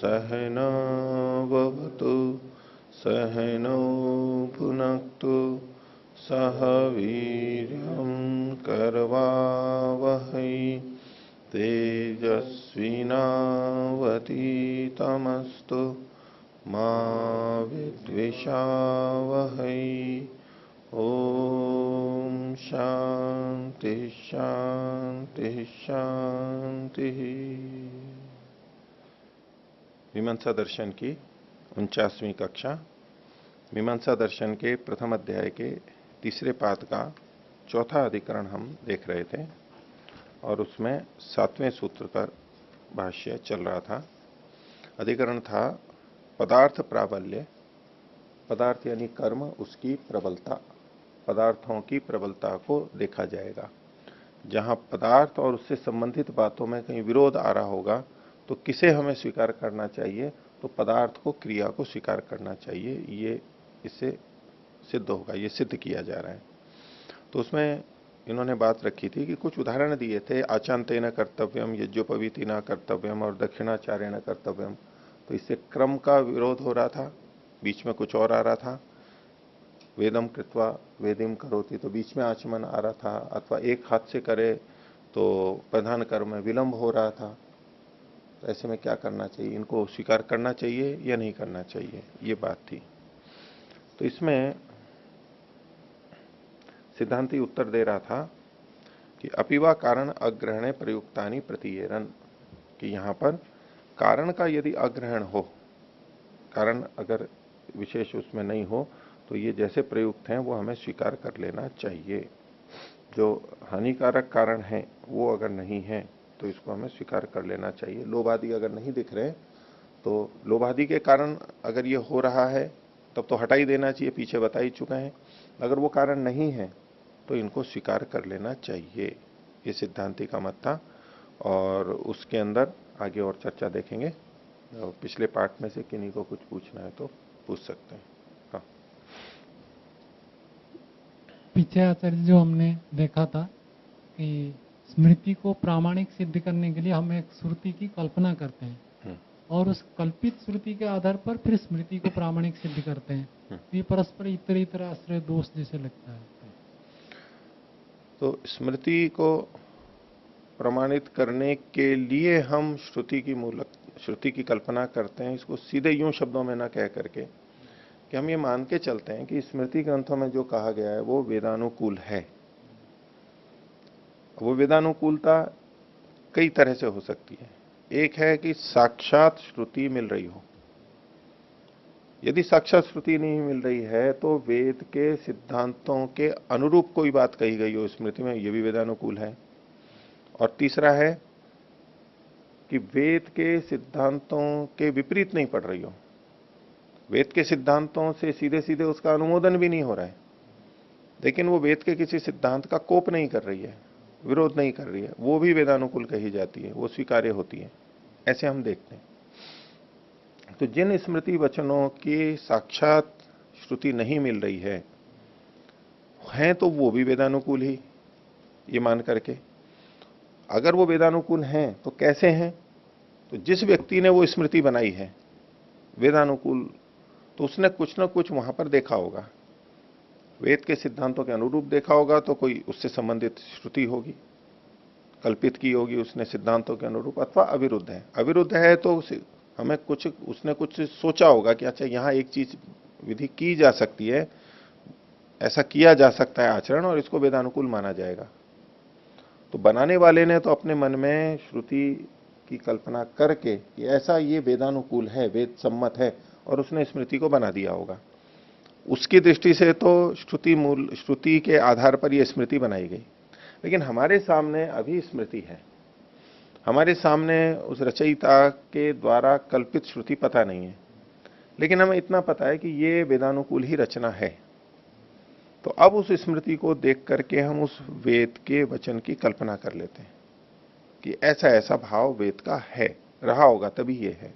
सहना भवतु सहनौ भुनक्तु सह वीर्यं करवावहै तेजस्विनावतीतमस्तु मा विद्विषावहै। ओम शांति शांति शांति। मीमांसा दर्शन की 49वीं कक्षा मीमांसा दर्शन के प्रथम अध्याय के तीसरे पाद का चौथा अधिकरण हम देख रहे थे और उसमें 7वें सूत्र का भाष्य चल रहा था। अधिकरण था पदार्थ प्राबल्य। पदार्थ यानी कर्म, उसकी प्रबलता, पदार्थों की प्रबलता को देखा जाएगा। जहां पदार्थ और उससे संबंधित बातों में कहीं विरोध आ रहा होगा तो किसे हमें स्वीकार करना चाहिए? तो पदार्थ को, क्रिया को स्वीकार करना चाहिए। ये इससे सिद्ध होगा, ये सिद्ध किया जा रहा है। तो उसमें इन्होंने बात रखी थी कि कुछ उदाहरण दिए थे। आचान्तेन कर्तव्यम, यज्ञोपवीतिना कर्तव्यम और दक्षिणाचार्येण कर्तव्यम। तो इससे क्रम का विरोध हो रहा था, बीच में कुछ और आ रहा था। वेदम कृत्वा वेदिम करोति, तो बीच में आचमन आ रहा था, अथवा एक हाथ से करे तो प्रधान कर्म में विलंब हो रहा था। तो ऐसे में क्या करना चाहिए? इनको स्वीकार करना चाहिए या नहीं करना चाहिए, ये बात थी। तो इसमें सिद्धांती उत्तर दे रहा था कि अपिवा कारण अग्रहणे प्रयुक्तानि प्रतीयेरन, कि यहां पर कारण का यदि अग्रहण हो, कारण अगर विशेष उसमें नहीं हो, तो ये जैसे प्रयुक्त हैं वो हमें स्वीकार कर लेना चाहिए। जो हानिकारक कारण है वो अगर नहीं है तो इसको हमें स्वीकार कर लेना चाहिए। लोभ आदि अगर नहीं दिख रहे तो लोभ आदि के कारण अगर ये हो रहा है तब तो हटा ही देना चाहिए, पीछे बता ही चुके हैं। अगर वो कारण नहीं है तो इनको स्वीकार कर लेना चाहिए, ये सिद्धांति का मत था। और उसके अंदर आगे और चर्चा देखेंगे। पिछले पाठ में से किन्हीं को कुछ पूछना है तो पूछ सकते हैं। हाँ, पीछे आचार्य जो हमने देखा था कि स्मृति को प्रामाणिक सिद्ध करने के लिए हम एक श्रुति की कल्पना करते हैं और उस कल्पित श्रुति के आधार पर फिर स्मृति को प्रामाणिक सिद्ध करते हैं। ये परस्पर इतर इतर आश्रय दोष जैसे लगता है। तो स्मृति को प्रमाणित करने के लिए हम श्रुति की कल्पना करते हैं। इसको सीधे यूं शब्दों में ना कह करके कि हम ये मान के चलते हैं कि स्मृति ग्रंथों में जो कहा गया है वो वेदानुकूल है। वो वेदानुकूलता कई तरह से हो सकती है। एक है कि साक्षात श्रुति मिल रही हो। यदि साक्षात श्रुति नहीं मिल रही है तो वेद के सिद्धांतों के अनुरूप कोई बात कही गई हो स्मृति में, ये भी वेदानुकूल है। और तीसरा है कि वेद के सिद्धांतों के विपरीत नहीं पड़ रही हो, वेद के सिद्धांतों से सीधे सीधे उसका अनुमोदन भी नहीं हो रहा है, लेकिन वो वेद के किसी सिद्धांत का कोप नहीं कर रही है, विरोध नहीं कर रही है, वो भी वेदानुकूल कही जाती है, वो स्वीकार्य होती है। ऐसे हम देखते हैं। तो जिन स्मृति वचनों की साक्षात श्रुति नहीं मिल रही है तो वो भी वेदानुकूल ही, ये मान करके। अगर वो वेदानुकूल हैं तो कैसे हैं? तो जिस व्यक्ति ने वो स्मृति बनाई है वेदानुकूल, तो उसने कुछ ना कुछ वहां पर देखा होगा, वेद के सिद्धांतों के अनुरूप देखा होगा। तो कोई उससे संबंधित श्रुति होगी, कल्पित की होगी उसने सिद्धांतों के अनुरूप, अथवा अविरुद्ध है। अविरुद्ध है तो हमें उसने कुछ सोचा होगा कि अच्छा यहां एक चीज विधि की जा सकती है, ऐसा किया जा सकता है आचरण, और इसको वेदानुकूल माना जाएगा। तो बनाने वाले ने तो अपने मन में श्रुति की कल्पना करके कि ऐसा ये वेदानुकूल है, वेद सम्मत है, और उसने स्मृति को बना दिया होगा। उसकी दृष्टि से तो श्रुति के आधार पर यह स्मृति बनाई गई। लेकिन हमारे सामने अभी स्मृति है, हमारे सामने उस रचयिता के द्वारा कल्पित श्रुति पता नहीं है, लेकिन हमें इतना पता है कि ये वेदानुकूल ही रचना है। तो अब उस स्मृति को देख करके हम उस वेद के वचन की कल्पना कर लेते हैं कि ऐसा ऐसा भाव वेद का है, रहा होगा तभी ये है।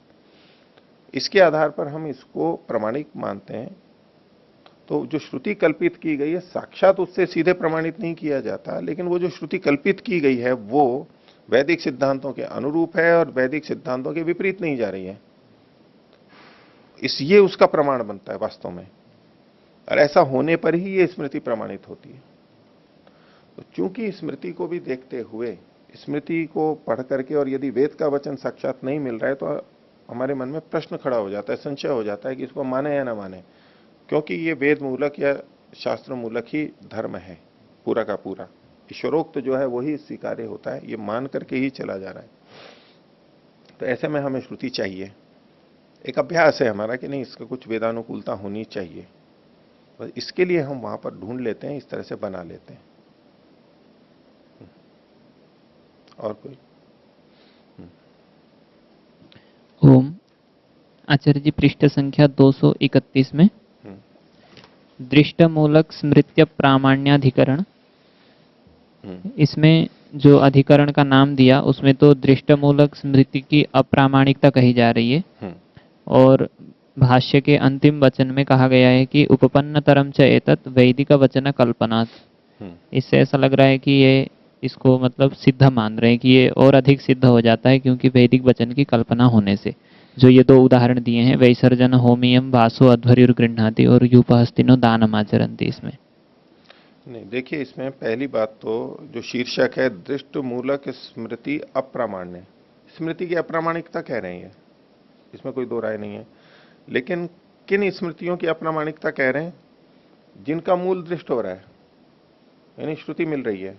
इसके आधार पर हम इसको प्रमाणिक मानते हैं। तो जो श्रुति कल्पित की गई है साक्षात उससे सीधे प्रमाणित नहीं किया जाता, लेकिन वो जो श्रुति कल्पित की गई है वो वैदिक सिद्धांतों के अनुरूप है और वैदिक सिद्धांतों के विपरीत नहीं जा रही है। ये उसका प्रमाण बनता है वास्तव में, और ऐसा होने पर ही ये स्मृति प्रमाणित होती है। तो चूंकि स्मृति को भी देखते हुए, स्मृति को पढ़ करके, और यदि वेद का वचन साक्षात नहीं मिल रहा है तो हमारे मन में प्रश्न खड़ा हो जाता है, संशय हो जाता है कि इसको माने या ना माने, क्योंकि ये वेद मूलक या शास्त्र मूलक ही धर्म है पूरा का पूरा। ईश्वरोक्त जो है वही स्वीकार्य होता है, ये मान करके ही चला जा रहा है। तो ऐसे में हमें श्रुति चाहिए, एक अभ्यास है हमारा कि नहीं इसका कुछ वेदानुकूलता होनी चाहिए, बस इसके लिए हम वहां पर ढूंढ लेते हैं, इस तरह से बना लेते हैं। और कोई? ओम। आचार्य जी, पृष्ठ संख्या 231 में दृष्टमूलक स्मृत्य प्रामाण्याधिकरण, इसमें जो अधिकरण का नाम दिया उसमें तो दृष्टमूलक स्मृति की अप्रामाणिकता कही जा रही है, और भाष्य के अंतिम वचन में कहा गया है कि उपपन्नतरम च एतत् वैदिक वचन कल्पनात्। इससे ऐसा लग रहा है कि ये इसको मतलब सिद्ध मान रहे हैं कि ये और अधिक सिद्ध हो जाता है, क्योंकि वैदिक वचन की कल्पना होने से। जो ये दो उदाहरण दिए हैं, वैसर्जन होमियम वासो अध्वर्युर्गृह्णाति और यूपहस्तिनो दानम आचरन्ति, इसमें नहीं, देखिए इसमें पहली बात तो जो शीर्षक है दृष्ट मूलक स्मृति अप्रामाण्य, स्मृति की अप्रामाणिकता कह रहे हैं, इसमें कोई दो राय नहीं है। लेकिन किन स्मृतियों की अप्रामाणिकता कह रहे हैं? जिनका मूल दृष्ट हो रहा है, यानी श्रुति मिल रही है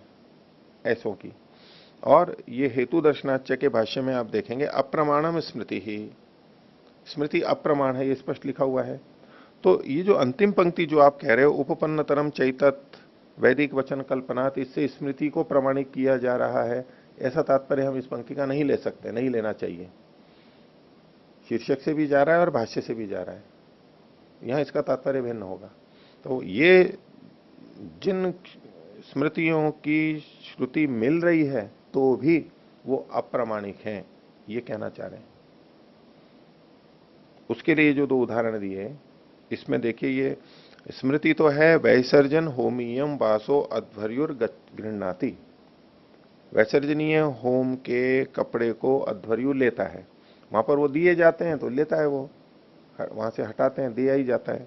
ऐसों की। और ये हेतु दर्शनाच्य के भाष्य में आप देखेंगे अप्रमाणम स्मृति ही, स्मृति अप्रमाण है, ये स्पष्ट लिखा हुआ है। तो ये जो अंतिम पंक्ति जो आप कह रहे हो उपपन्नतरम चैतत वैदिक वचन कल्पनात्, इससे स्मृति को प्रमाणित किया जा रहा है, ऐसा तात्पर्य हम इस पंक्ति का नहीं ले सकते, नहीं लेना चाहिए। शीर्षक से भी जा रहा है और भाष्य से भी जा रहा है, यहां इसका तात्पर्य भिन्न होगा। तो ये जिन स्मृतियों की श्रुति मिल रही है तो भी वो अप्रामाणिक हैं, ये कहना चाह रहे हैं। उसके लिए जो दो उदाहरण दिए, इसमें देखिए ये स्मृति तो है वैसर्जन होमियम वासो अध्वर्युर गृह्णाति, वैसर्जनीय होम के कपड़े को अध्वर्यु लेता है, वहां पर वो दिए जाते हैं तो लेता है, वो वहां से हटाते हैं, दिया ही जाता है।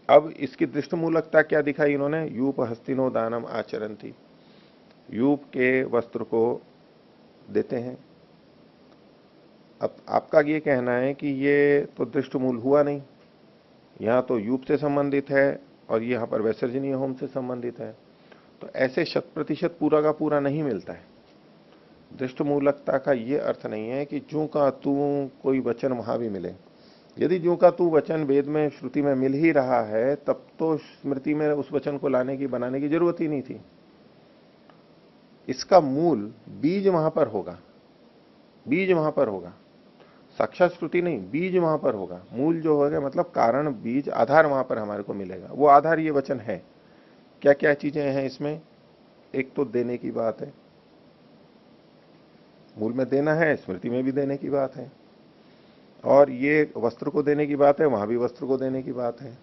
अब इसकी दृष्टमूलकता क्या दिखाई इन्होंने? यूप हस्तिनो दानम आचरन्ति, यूप के वस्त्र को देते हैं। अब आपका ये कहना है कि ये तो दृष्टमूल हुआ नहीं, यहां तो यूप से संबंधित है और यहां पर वैसर्जनीय होम से संबंधित है, तो ऐसे 100% पूरा का पूरा नहीं मिलता है। दृष्टमूलकता का ये अर्थ नहीं है कि जू का तू कोई वचन वहां भी मिले। यदि जू का तू वचन वेद में श्रुति में मिल ही रहा है, तब तो स्मृति में उस वचन को लाने की बनाने की जरूरत ही नहीं थी। इसका मूल बीज वहां पर होगा, बीज वहां पर होगा, साक्षात श्रुति नहीं, बीज वहां पर होगा। मूल जो होगा मतलब कारण, बीज, आधार वहां पर हमारे को मिलेगा। वो आधार ये वचन है। क्या क्या चीजें हैं इसमें? एक तो देने की बात है, मूल में देना है, स्मृति में भी देने की बात है, और ये वस्त्र को देने की बात है, वहां भी वस्त्र को देने की बात है।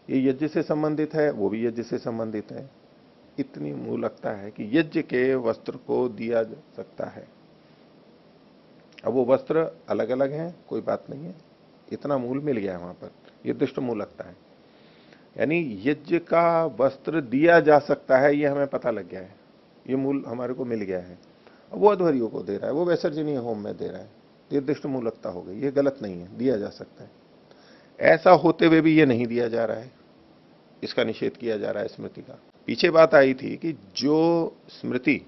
ये यज्ञ से संबंधित है, वो भी यज्ञ से संबंधित है। इतनी मूलकता है कि यज्ञ के वस्त्र को दिया जा सकता है। अब वो वस्त्र अलग अलग हैं, कोई बात नहीं है, इतना मूल मिल गया है वहां पर, ये दुष्ट मूलकता है। यानी यज्ञ का वस्त्र दिया जा सकता है, ये हमें पता लग गया है, ये मूल हमारे को मिल गया है। अब वो अध्वर्यों को दे रहा है, वो वैसर्जनीय होम में दे रहा है, ये दुष्ट मूलकता हो गई, ये गलत नहीं है, दिया जा सकता है। ऐसा होते हुए भी ये नहीं दिया जा रहा है, इसका निषेध किया जा रहा है स्मृति का। पीछे बात आई थी कि जो स्मृति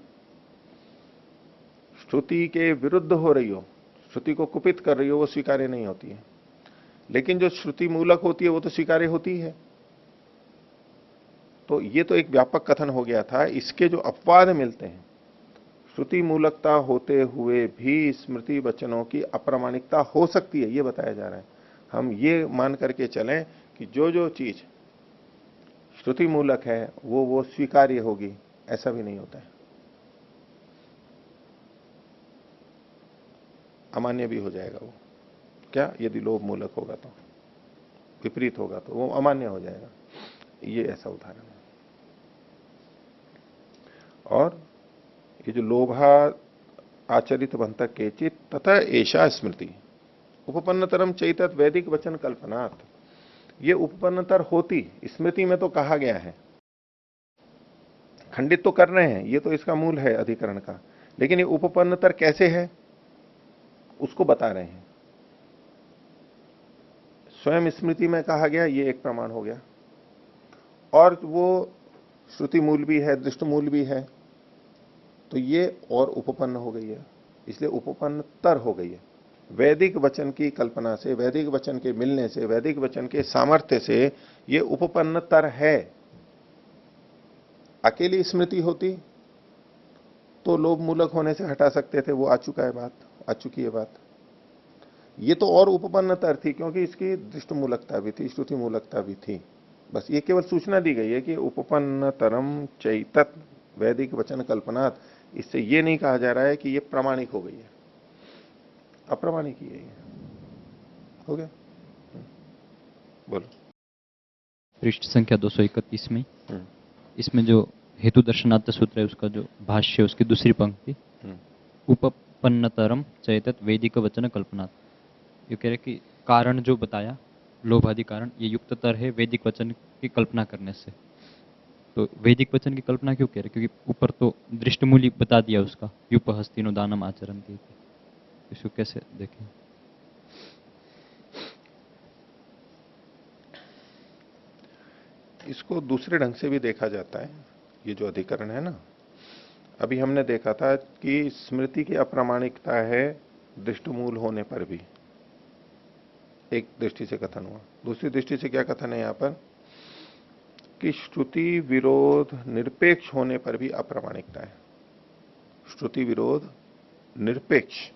श्रुति के विरुद्ध हो रही हो, श्रुति को कुपित कर रही हो, वो स्वीकार्य नहीं होती है, लेकिन जो श्रुति मूलक होती है वो तो स्वीकार्य होती है। तो ये तो एक व्यापक कथन हो गया था। इसके जो अपवाद मिलते हैं, श्रुति मूलकता होते हुए भी स्मृति वचनों की अप्रामाणिकता हो सकती है, ये बताया जा रहा है। हम ये मान करके चलें कि जो जो चीज श्रुति मूलक है वो स्वीकार्य होगी, ऐसा भी नहीं होता है, अमान्य भी हो जाएगा वो। क्या? यदि लोभ मूलक होगा तो, विपरीत होगा तो वो अमान्य हो जाएगा। ये ऐसा उदाहरण है। और ये जो लोभा आचरित बंतक केचित तथा ऐशा स्मृति, उपपन्नतरम चैतत वैदिक वचन कल्पनात्, ये उपपन्नतर होती स्मृति में तो कहा गया है, खंडित तो कर रहे हैं, ये तो इसका मूल है अधिकरण का, लेकिन ये उपपन्नतर कैसे है उसको बता रहे हैं। स्वयं स्मृति में कहा गया, ये एक प्रमाण हो गया, और वो श्रुति मूल भी है, दृष्ट मूल भी है, तो ये और उपपन्न हो गई है, इसलिए उपपन्नतर हो गई है। वैदिक वचन की कल्पना से, वैदिक वचन के मिलने से, वैदिक वचन के सामर्थ्य से ये उपपन्नतर है। अकेली स्मृति होती तो लोभ मूलक होने से हटा सकते थे, वो आ चुका है बात, आ चुकी है बात। ये तो और उपपन्नतर थी क्योंकि इसकी दृष्ट मूलकता भी थी, श्रुति मूलकता भी थी। बस ये केवल सूचना दी गई है कि उपपन्नतरम चैतत वैदिक वचन कल्पनात्, इससे ये नहीं कहा जा रहा है कि ये प्रामाणिक हो गई है, अप्रामाणिक ही है ये। हो गया? बोलो। पृष्ठ संख्या 231 में इसमें जो हेतु दर्शनार्थ सूत्र है उसका जो भाष्य है उसकी दूसरी पंक्ति, उपपन्नतरम चैतत वैदिक वचन कल्पनात्, ये कह रहे कि कारण जो बताया लोभादि कारण, ये युक्ततर है वैदिक वचन की कल्पना करने से। तो वैदिक वचन की कल्पना क्यों कह रहे? क्योंकि ऊपर तो दृष्टमूली बता दिया उसका, युप हस्तिनो दानम आचरन्ति, इसको कैसे देखें? इसको दूसरे ढंग से भी देखा जाता है। ये जो अधिकरण है ना, अभी हमने देखा था कि स्मृति की अप्रामाणिकता है दृष्टमूल होने पर भी, एक दृष्टि से कथन हुआ। दूसरी दृष्टि से क्या कथन है यहां पर कि श्रुति विरोध निरपेक्ष होने पर भी अप्रामाणिकता है। श्रुति विरोध निरपेक्ष,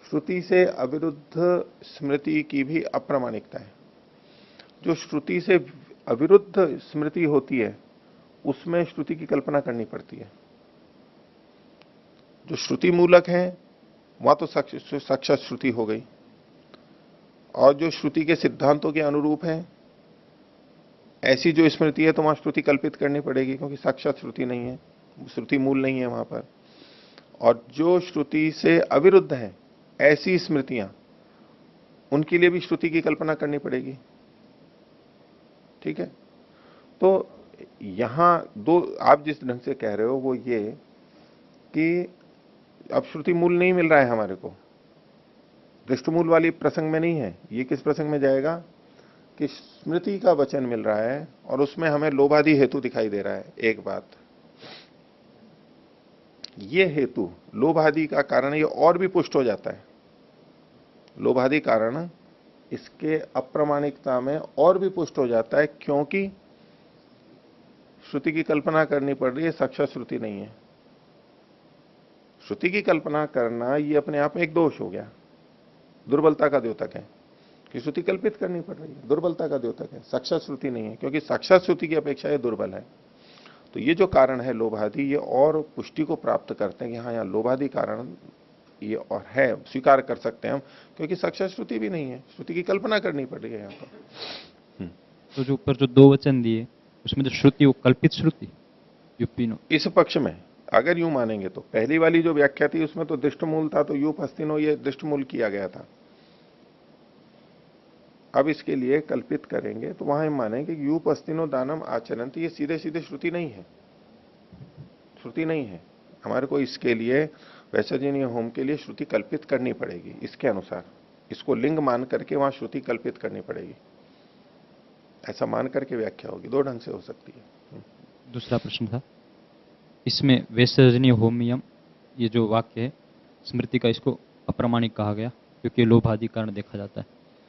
श्रुति से अविरुद्ध स्मृति की भी अप्रामाणिकता है। जो श्रुति से अविरुद्ध स्मृति होती है उसमें श्रुति की कल्पना करनी पड़ती है। जो श्रुति मूलक है वहां तो साक्षात श्रुति हो गई, और जो श्रुति के सिद्धांतों के अनुरूप है ऐसी जो स्मृति है तो वहां श्रुति कल्पित करनी पड़ेगी, क्योंकि साक्षात श्रुति नहीं है, श्रुति मूल नहीं है वहां पर। और जो श्रुति से अविरुद्ध है ऐसी स्मृतियां, उनके लिए भी श्रुति की कल्पना करनी पड़ेगी। ठीक है? तो यहां दो, आप जिस ढंग से कह रहे हो वो ये कि अब श्रुति मूल नहीं मिल रहा है हमारे को, दृष्टमूल वाली प्रसंग में नहीं है। ये किस प्रसंग में जाएगा कि स्मृति का वचन मिल रहा है और उसमें हमें लोभादि हेतु दिखाई दे रहा है। एक बात, ये हेतु लोभादि का कारण ये और भी पुष्ट हो जाता है। लोभादि कारण इसके अप्रामाणिकता में और भी पुष्ट हो जाता है, क्योंकि श्रुति की कल्पना करनी पड़ रही है, साक्षात श्रुति नहीं है। श्रुति की कल्पना करना ये अपने आप में एक दोष हो गया, दुर्बलता का द्योतक है कि श्रुति कल्पित करनी पड़ रही है, दुर्बलता का द्योतक है, साक्षात श्रुति नहीं है, क्योंकि साक्षात श्रुति की अपेक्षा ये दुर्बल है। तो ये जो कारण है लोभादि, ये और पुष्टि को प्राप्त करते हैं कि हाँ, यहाँ लोभादि कारण ये और है, स्वीकार कर सकते हैं हम, क्योंकि साक्षात श्रुति भी नहीं है, श्रुति की कल्पना करनी पड़ रही है यहाँ पर। तो जो ऊपर जो दो वचन दिए उसमें जो श्रुति वो कल्पित श्रुति युपिनो, इस पक्ष में अगर यूं मानेंगे तो पहली वाली जो व्याख्या थी उसमें तो दृष्टमूल था, तो यूप हस्तिनो ये दृष्टमूल किया गया था। अब इसके लिए कल्पित करेंगे तो वहां हम मानेंगे कि यूप हस्तिनो दानम आचरण, ये सीधे सीधे श्रुति नहीं है, श्रुति नहीं है। हमारे को इसके लिए वैसर्जनीय होम के लिए श्रुति कल्पित करनी पड़ेगी, इसके अनुसार इसको लिंग मान करके वहां श्रुति कल्पित करनी पड़ेगी, ऐसा मान करके व्याख्या होगी। दो ढंग से हो सकती है। दूसरा प्रश्न था इसमें वैसर्जनीय होमियम, ये जो वाक्य है स्मृति का, इसको अप्रामाणिक कहा गया क्योंकि लोभादि कारण देखा जाता है।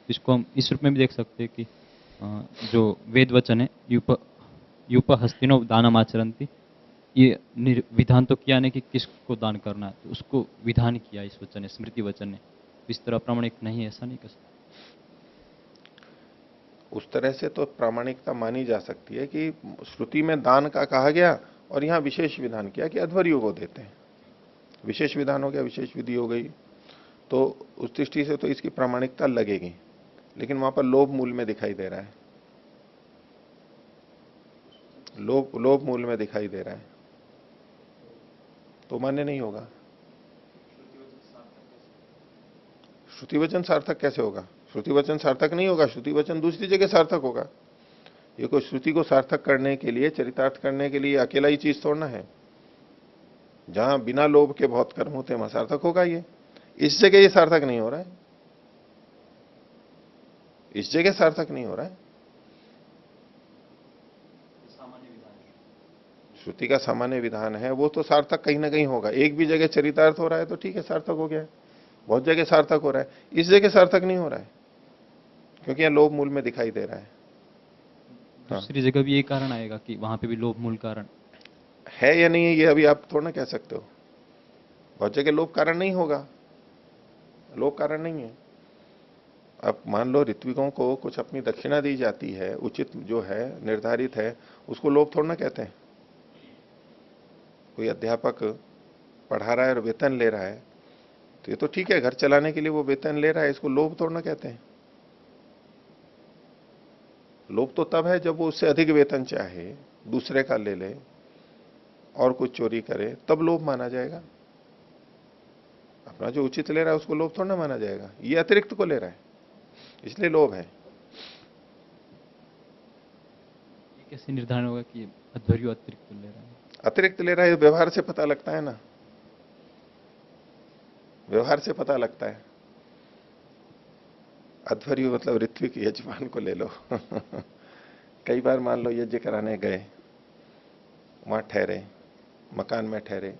इसको हम इस रूप में भी देख सकते हैं कि जो वेद वचन है यूप हस्तिनो दानम आचरन्ति, ये विधान तो किया नहीं कि किसको दान करना है, तो उसको विधान किया इस वचन ने, स्मृति वचन ने। इस तरह प्रामाणिक नहीं है, ऐसा नहीं कर सकते। उस तरह से तो प्रामाणिकता मानी जा सकती है कि श्रुति में दान का कहा गया और यहां विशेष विधान किया कि अध्वर्यु को देते हैं, विशेष विधान हो गया, विशेष विधि हो गई, तो उस दृष्टि से तो इसकी प्रामाणिकता लगेगी। लेकिन वहां पर लोभ मूल में दिखाई दे रहा है, लोभ मूल में दिखाई दे रहा है, तो मान्य नहीं होगा। श्रुति वचन सार्थक कैसे होगा? श्रुति वचन सार्थक नहीं होगा, श्रुति वचन दूसरी जगह सार्थक होगा। ये कोई श्रुति को सार्थक करने के लिए, चरितार्थ करने के लिए अकेला ही चीज तोड़ना है। जहां बिना लोभ के बहुत कर्म होते हैं वहां सार्थक होगा ये। इस जगह ये सार्थक नहीं हो रहा है, इस जगह सार्थक नहीं हो रहा है। श्रुति का सामान्य विधान है, वो तो सार्थक कहीं ना कहीं होगा। एक भी जगह चरितार्थ हो रहा है तो ठीक है, सार्थक हो गया है। बहुत जगह सार्थक हो रहा है, इस जगह सार्थक नहीं हो रहा है, क्योंकि यहां लोभ मूल में दिखाई दे रहा है। दूसरी जगह भी यही कारण आएगा कि वहां पे भी लोभ मूल कारण है या नहीं है, ये अभी आप थोड़ा ना कह सकते हो। बहुत जगह लोभ कारण नहीं होगा, लोभ कारण नहीं है। अब मान लो ऋत्विकों को कुछ अपनी दक्षिणा दी जाती है, उचित जो है, निर्धारित है, उसको लोभ थोड़ा ना कहते हैं। कोई अध्यापक पढ़ा रहा है और वेतन ले रहा है, तो ये तो ठीक है, घर चलाने के लिए वो वेतन ले रहा है, इसको लोभ थोड़ा ना कहते हैं। लोभ तो तब है जब वो उससे अधिक वेतन चाहे, दूसरे का ले ले और कुछ चोरी करे, तब लोभ माना जाएगा। अपना जो उचित ले रहा है उसको लोभ थोड़ा ना माना जाएगा। ये अतिरिक्त को ले रहा है, इसलिए लोभ है। ये कैसे निर्धारण होगा कि अध्वर्यु अतिरिक्त ले रहा है? अतिरिक्त ले रहा है, व्यवहार से पता लगता है ना, व्यवहार से पता लगता है। अध्वर्यु मतलब ऋत्विक यजमान को ले लो। कई बार मान लो यज्ञ कराने गए, वहां ठहरे, मकान में ठहरे,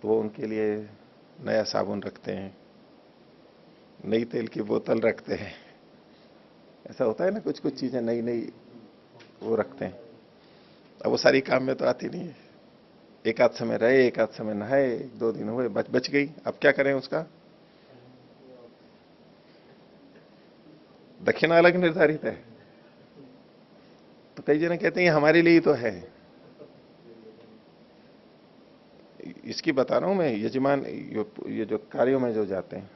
तो वो उनके लिए नया साबुन रखते हैं, नई तेल की बोतल रखते हैं। ऐसा होता है ना, कुछ कुछ चीजें नई नई वो रखते हैं। अब वो सारी काम में तो आती नहीं है। एक आध समय रहे, एक आध समय नहाए, 2 दिन हुए, बच गई। अब क्या करें उसका? दक्षिणा अलग निर्धारित है। तो कई जने कहते हैं ये हमारे लिए ही तो है। इसकी बता रहा हूं मैं, यजमान ये जो कार्यों में जो जाते हैं,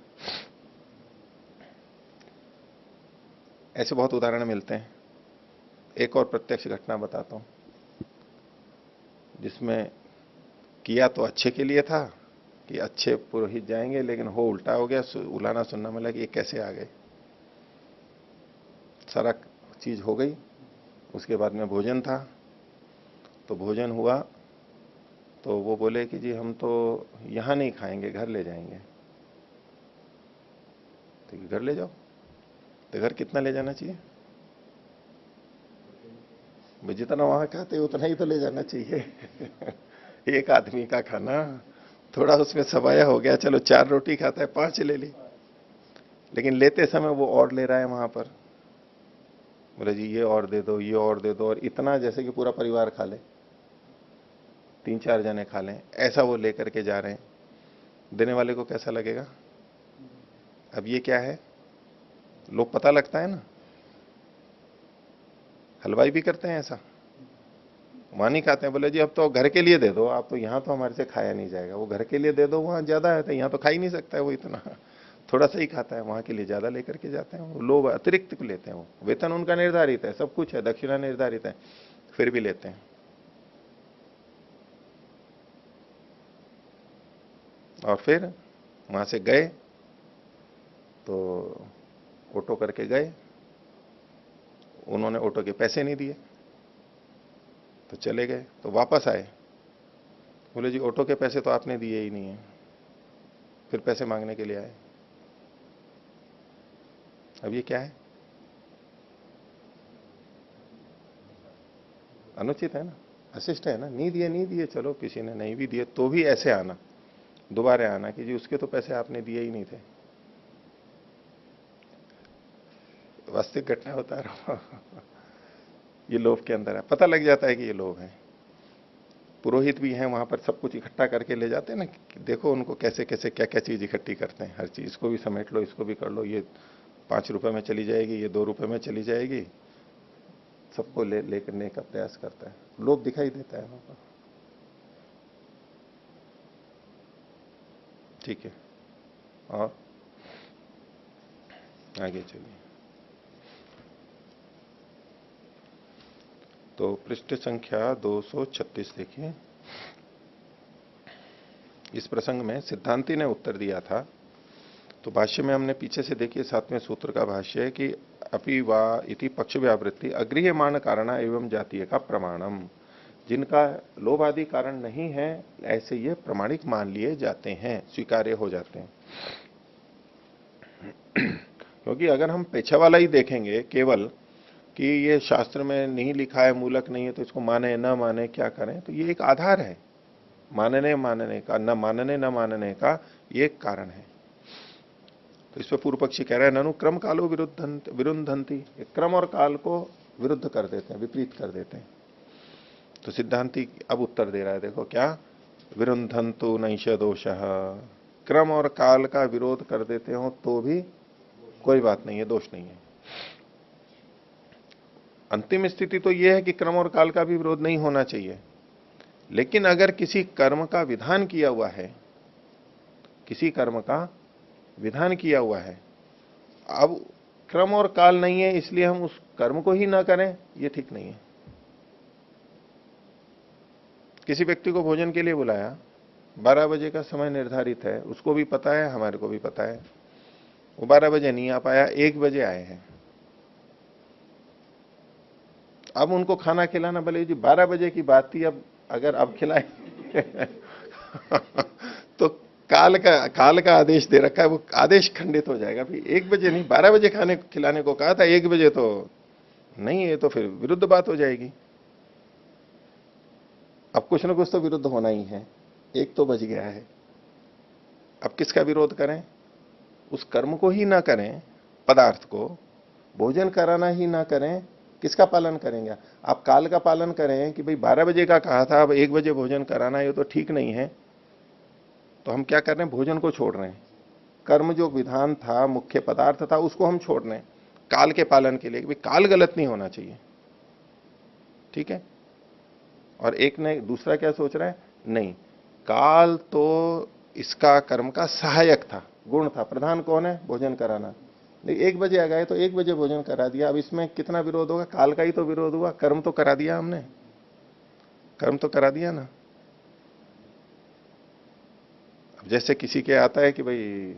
ऐसे बहुत उदाहरण मिलते हैं। एक और प्रत्यक्ष घटना बताता हूं, जिसमें किया तो अच्छे के लिए था कि अच्छे पुरोहित जाएंगे, लेकिन हो उल्टा हो गया। उलाना सुनना मिला कि ये कैसे आ गए। सारा चीज हो गई, उसके बाद में भोजन था, तो भोजन हुआ तो वो बोले कि जी हम तो यहां नहीं खाएंगे, घर ले जाएंगे। तो घर ले जाओ। तो घर कितना ले जाना चाहिए? जितना वहां खाते उतना ही तो ले जाना चाहिए। एक आदमी का खाना, थोड़ा उसमें सवाया हो गया, चलो 4 रोटी खाता है, 5 ले ली, लेकिन लेते समय वो और ले रहा है वहां पर। बोले जी ये और दे दो, ये और दे दो, और इतना जैसे कि पूरा परिवार खा ले, 3-4 जने खा लें, ऐसा वो लेकर के जा रहे हैं। देने वाले को कैसा लगेगा? अब ये क्या है? लोग पता लगता है ना, हलवाई भी करते हैं ऐसा, वहां नहीं खाते हैं। बोले जी अब तो घर के लिए दे दो, आप तो यहाँ तो हमारे से खाया नहीं जाएगा, वो घर के लिए दे दो, वहां ज्यादा है, तो यहाँ तो खा ही नहीं सकता है वो, इतना थोड़ा सा ही खाता है, वहां के लिए ज्यादा लेकर के जाते हैं। वो लोग अतिरिक्त को लेते हैं। वो वेतन उनका निर्धारित है, सब कुछ है, दक्षिणा निर्धारित है, फिर भी लेते हैं। और फिर वहां से गए तो ऑटो करके गए, उन्होंने ऑटो के पैसे नहीं दिए तो चले गए। तो वापस आए, बोले जी ऑटो के पैसे तो आपने दिए ही नहीं है, फिर पैसे मांगने के लिए आए। अब ये क्या है? अनुचित है ना, अशिष्ट है ना। नहीं दिए, नहीं दिए, चलो किसी ने नहीं भी दिए तो भी ऐसे आना, दोबारा आना कि जी उसके तो पैसे आपने दिए ही नहीं थे। वास्तविक घटना बता रहा हूं। ये लोभ के अंदर है, पता लग जाता है कि ये लोभ है। पुरोहित भी हैं वहां पर, सब कुछ इकट्ठा करके ले जाते हैं ना, देखो उनको कैसे कैसे क्या क्या चीज इकट्ठी करते हैं। हर चीज, इसको भी समेट लो, इसको भी कर लो, ये 5 रुपए में चली जाएगी, ये 2 रुपए में चली जाएगी, सबको लेने का प्रयास करता है। लोभ दिखाई देता है वहां पर। ठीक है, और आगे चलिए। तो पृष्ठ संख्या 236 देखिए। इस प्रसंग में सिद्धांति ने उत्तर दिया था। तो भाष्य में हमने पीछे से देखिए 7वें सूत्र का भाष्य है कि अपि वा इति पक्ष व्यावृत्ति अगृह्यमाण कारण एवं जातीय का प्रमाणम, जिनका लोभ आदि कारण नहीं है ऐसे ये प्रमाणिक मान लिए जाते हैं, स्वीकार्य हो जाते हैं। क्योंकि अगर हम पेछा वाला ही देखेंगे केवल कि ये शास्त्र में नहीं लिखा है, मूलक नहीं है, तो इसको माने न माने क्या करें, तो ये एक आधार है मानने मानने का, न मानने न मानने का ये एक कारण है। तो इस पर पूर्व पक्षी कह रहा है ननु क्रम कालो विरुद्धंती, क्रम और काल को विरुद्ध कर देते हैं, विपरीत कर देते हैं। तो सिद्धांति अब उत्तर दे रहा है, देखो क्या, विरुद्धंतु नैष दोषः, क्रम और काल का विरोध कर देते हो तो भी कोई बात नहीं है, दोष नहीं है। अंतिम स्थिति तो यह है कि क्रम और काल का भी विरोध नहीं होना चाहिए, लेकिन अगर किसी कर्म का विधान किया हुआ है, किसी कर्म का विधान किया हुआ है, अब क्रम और काल नहीं है इसलिए हम उस कर्म को ही ना करें, यह ठीक नहीं है। किसी व्यक्ति को भोजन के लिए बुलाया, 12 बजे का समय निर्धारित है, उसको भी पता है, हमारे को भी पता है, वो 12 बजे नहीं आ पाया, 1 बजे आए हैं। अब उनको खाना खिलाना, भले जी 12 बजे की बात थी, अगर अब खिलाए तो काल का आदेश दे रखा है, वो आदेश खंडित हो जाएगा। फिर 1 बजे नहीं, 12 बजे खाने खिलाने को कहा था, 1 बजे तो नहीं है, तो फिर विरुद्ध बात हो जाएगी। अब कुछ ना कुछ तो विरुद्ध होना ही है, एक तो बच गया है। अब किसका विरोध करें? उस कर्म को ही ना करें, पदार्थ को भोजन कराना ही ना करें, किसका पालन करेंगे? आप काल का पालन करें कि भाई 12 बजे का कहा था, अब 1 बजे भोजन कराना, ये तो ठीक नहीं है। तो हम क्या कर रहे हैं? भोजन को छोड़ रहे हैं। कर्म जो विधान था, मुख्य पदार्थ था, उसको हम छोड़ रहे हैं काल के पालन के लिए, कि भाई काल गलत नहीं होना चाहिए, ठीक है। और एक ने दूसरा क्या सोच रहा है? नहीं, काल तो इसका कर्म का सहायक था, गुण था, प्रधान कौन है? भोजन कराना। 1 बजे आ गए तो 1 बजे भोजन करा दिया। अब इसमें कितना विरोध होगा? काल का ही तो विरोध हुआ, कर्म तो करा दिया हमने, कर्म तो करा दिया ना। अब जैसे किसी के आता है कि भाई